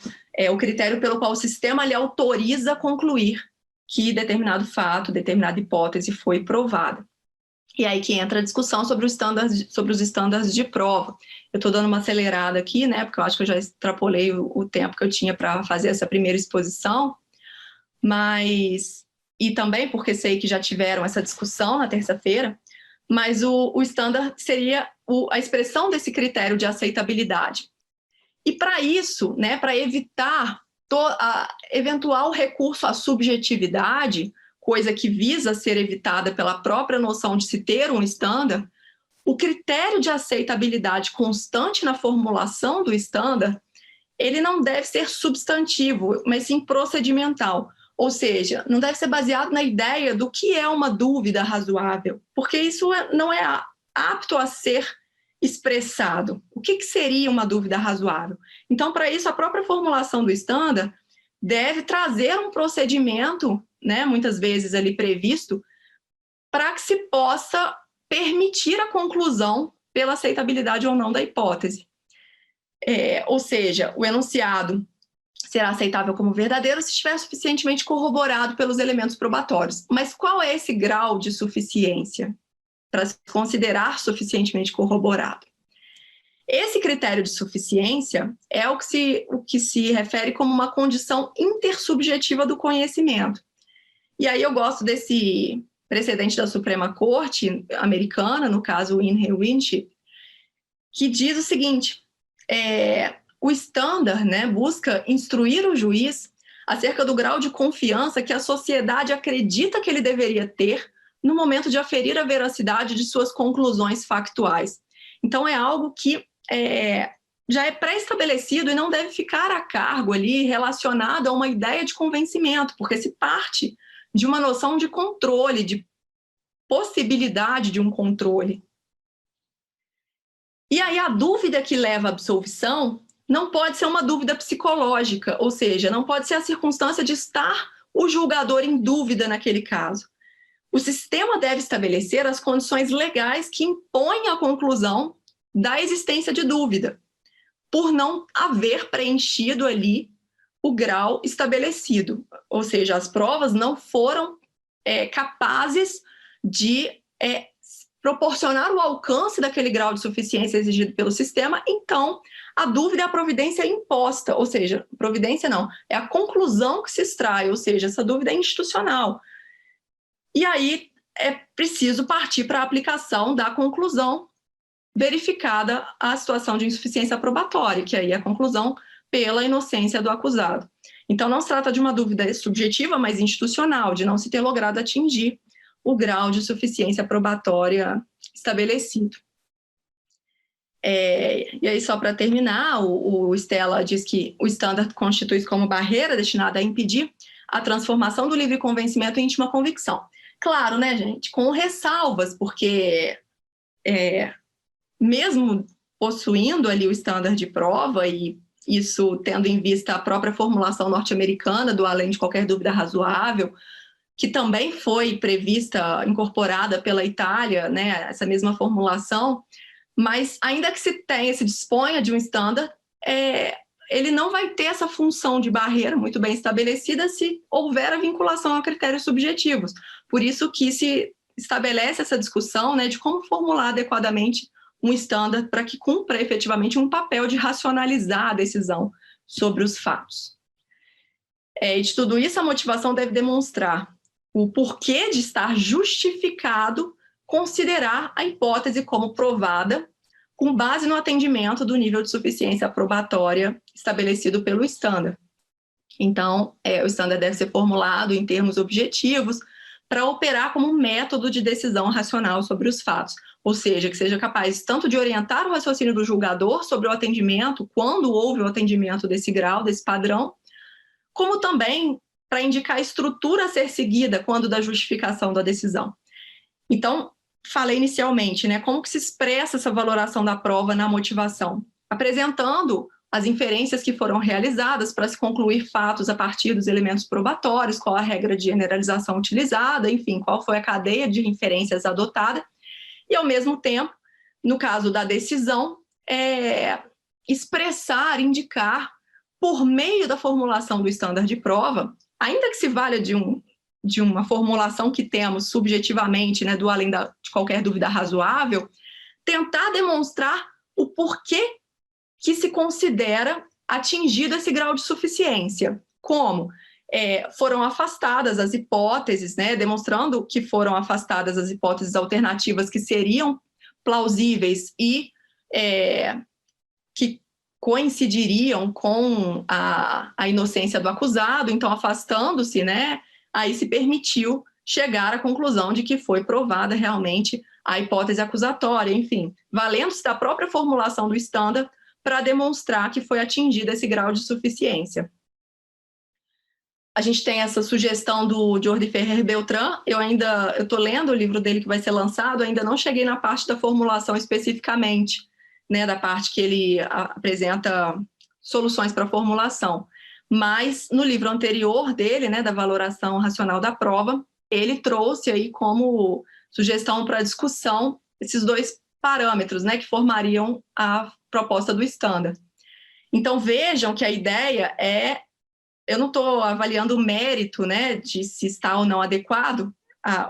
o critério pelo qual o sistema lhe autoriza a concluir que determinado fato, determinada hipótese foi provada. E aí que entra a discussão sobre os estándares de prova. Eu estou dando uma acelerada aqui, né, porque eu acho que eu já extrapolei o tempo que eu tinha para fazer essa primeira exposição, e também porque sei que já tiveram essa discussão na terça-feira, mas o standard seria a expressão desse critério de aceitabilidade. E para isso, né, para evitar eventual recurso à subjetividade, coisa que visa ser evitada pela própria noção de se ter um standard, o critério de aceitabilidade constante na formulação do standard, ele não deve ser substantivo, mas sim procedimental. Ou seja, não deve ser baseado na ideia do que é uma dúvida razoável, porque isso não é apto a ser expressado. O que seria uma dúvida razoável? Então, para isso, a própria formulação do standard deve trazer um procedimento, né, muitas vezes ali previsto, para que se possa permitir a conclusão pela aceitabilidade ou não da hipótese. Ou seja, o enunciado será aceitável como verdadeiro se estiver suficientemente corroborado pelos elementos probatórios. Mas qual é esse grau de suficiência para se considerar suficientemente corroborado? Esse critério de suficiência é o que se refere como uma condição intersubjetiva do conhecimento. E aí eu gosto desse precedente da Suprema Corte americana, no caso In re Winship, que diz o seguinte: o standard, né, busca instruir o juiz acerca do grau de confiança que a sociedade acredita que ele deveria ter no momento de aferir a veracidade de suas conclusões factuais. Então, é algo que já é pré-estabelecido e não deve ficar a cargo ali relacionado a uma ideia de convencimento, porque se parte de uma noção de controle, de possibilidade de um controle. E aí a dúvida que leva à absolvição não pode ser uma dúvida psicológica, ou seja, não pode ser a circunstância de estar o julgador em dúvida naquele caso. O sistema deve estabelecer as condições legais que impõem a conclusão da existência de dúvida, por não haver preenchido ali o grau estabelecido. Ou seja, as provas não foram capazes de proporcionar o alcance daquele grau de suficiência exigido pelo sistema, então a dúvida é a providência imposta, ou seja, providência não, é a conclusão que se extrai, ou seja, essa dúvida é institucional. E aí é preciso partir para a aplicação da conclusão verificada a situação de insuficiência probatória, que aí é a conclusão pela inocência do acusado. Então, não se trata de uma dúvida subjetiva, mas institucional, de não se ter logrado atingir o grau de suficiência probatória estabelecido. E aí, só para terminar, o Stella diz que o standard constitui como barreira destinada a impedir a transformação do livre convencimento em íntima convicção. Claro, né, gente, com ressalvas, porque mesmo possuindo ali o standard de prova, e isso tendo em vista a própria formulação norte-americana do além de qualquer dúvida razoável, que também foi prevista, incorporada pela Itália, né, essa mesma formulação, mas ainda que se disponha de um standard, ele não vai ter essa função de barreira muito bem estabelecida se houver a vinculação a critérios subjetivos. Por isso que se estabelece essa discussão, né, de como formular adequadamente um standard para que cumpra efetivamente um papel de racionalizar a decisão sobre os fatos. E de tudo isso, a motivação deve demonstrar o porquê de estar justificado considerar a hipótese como provada com base no atendimento do nível de suficiência probatória estabelecido pelo standard. Então, o standard deve ser formulado em termos objetivos para operar como um método de decisão racional sobre os fatos, ou seja, que seja capaz tanto de orientar o raciocínio do julgador sobre o atendimento, quando houve o atendimento desse grau, desse padrão, como também para indicar a estrutura a ser seguida quando da justificação da decisão. Então, falei inicialmente, né, como que se expressa essa valoração da prova na motivação? Apresentando as inferências que foram realizadas para se concluir fatos a partir dos elementos probatórios, qual a regra de generalização utilizada, enfim, qual foi a cadeia de inferências adotada, e, ao mesmo tempo, no caso da decisão, expressar, indicar, por meio da formulação do standard de prova, ainda que se valha de uma formulação que temos subjetivamente, né, do além de qualquer dúvida razoável, tentar demonstrar o porquê que se considera atingido esse grau de suficiência. Como? Foram afastadas as hipóteses, né, demonstrando que foram afastadas as hipóteses alternativas que seriam plausíveis e que coincidiriam com a inocência do acusado, então afastando-se, né, aí se permitiu chegar à conclusão de que foi provada realmente a hipótese acusatória, enfim, valendo-se da própria formulação do standard para demonstrar que foi atingido esse grau de suficiência. A gente tem essa sugestão do Jordi Ferrer Beltrán, eu estou lendo o livro dele que vai ser lançado, ainda não cheguei na parte da formulação especificamente, né, da parte que ele apresenta soluções para a formulação. Mas no livro anterior dele, né, da valoração racional da prova, ele trouxe aí como sugestão para discussão esses dois parâmetros, né, que formariam a proposta do standard. Então vejam que a ideia eu não estou avaliando o mérito, né, de se está ou não adequado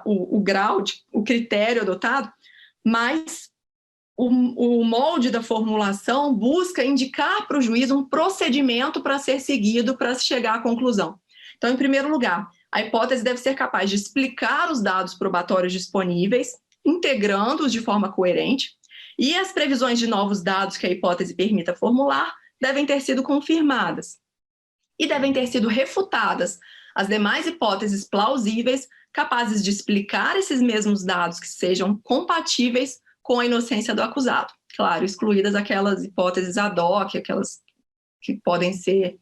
o grau, o critério adotado, mas o molde da formulação busca indicar para o juiz um procedimento para ser seguido para se chegar à conclusão. Então, em primeiro lugar, a hipótese deve ser capaz de explicar os dados probatórios disponíveis, integrando-os de forma coerente, e as previsões de novos dados que a hipótese permita formular devem ter sido confirmadas e devem ter sido refutadas as demais hipóteses plausíveis capazes de explicar esses mesmos dados que sejam compatíveis com a inocência do acusado. Claro, excluídas aquelas hipóteses ad hoc, aquelas que podem ser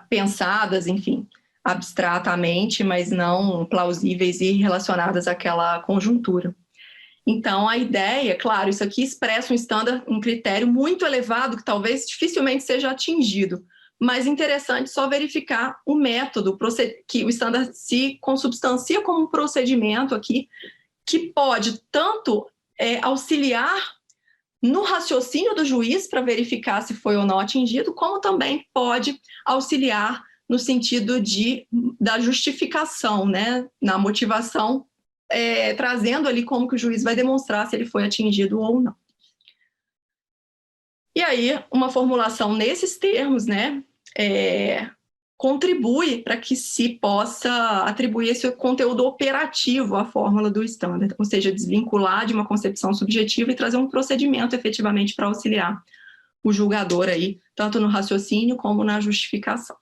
pensadas, enfim, abstratamente, mas não plausíveis e relacionadas àquela conjuntura. Então, a ideia, claro, isso aqui expressa um critério muito elevado que talvez dificilmente seja atingido, mas interessante só verificar o método, que o standard se consubstancia como um procedimento aqui, que pode tanto auxiliar no raciocínio do juiz para verificar se foi ou não atingido, como também pode auxiliar no sentido da justificação, né, na motivação, trazendo ali como que o juiz vai demonstrar se ele foi atingido ou não. E aí, uma formulação nesses termos, né, contribui para que se possa atribuir esse conteúdo operativo à fórmula do standard, ou seja, desvincular de uma concepção subjetiva e trazer um procedimento efetivamente para auxiliar o julgador aí, tanto no raciocínio como na justificação.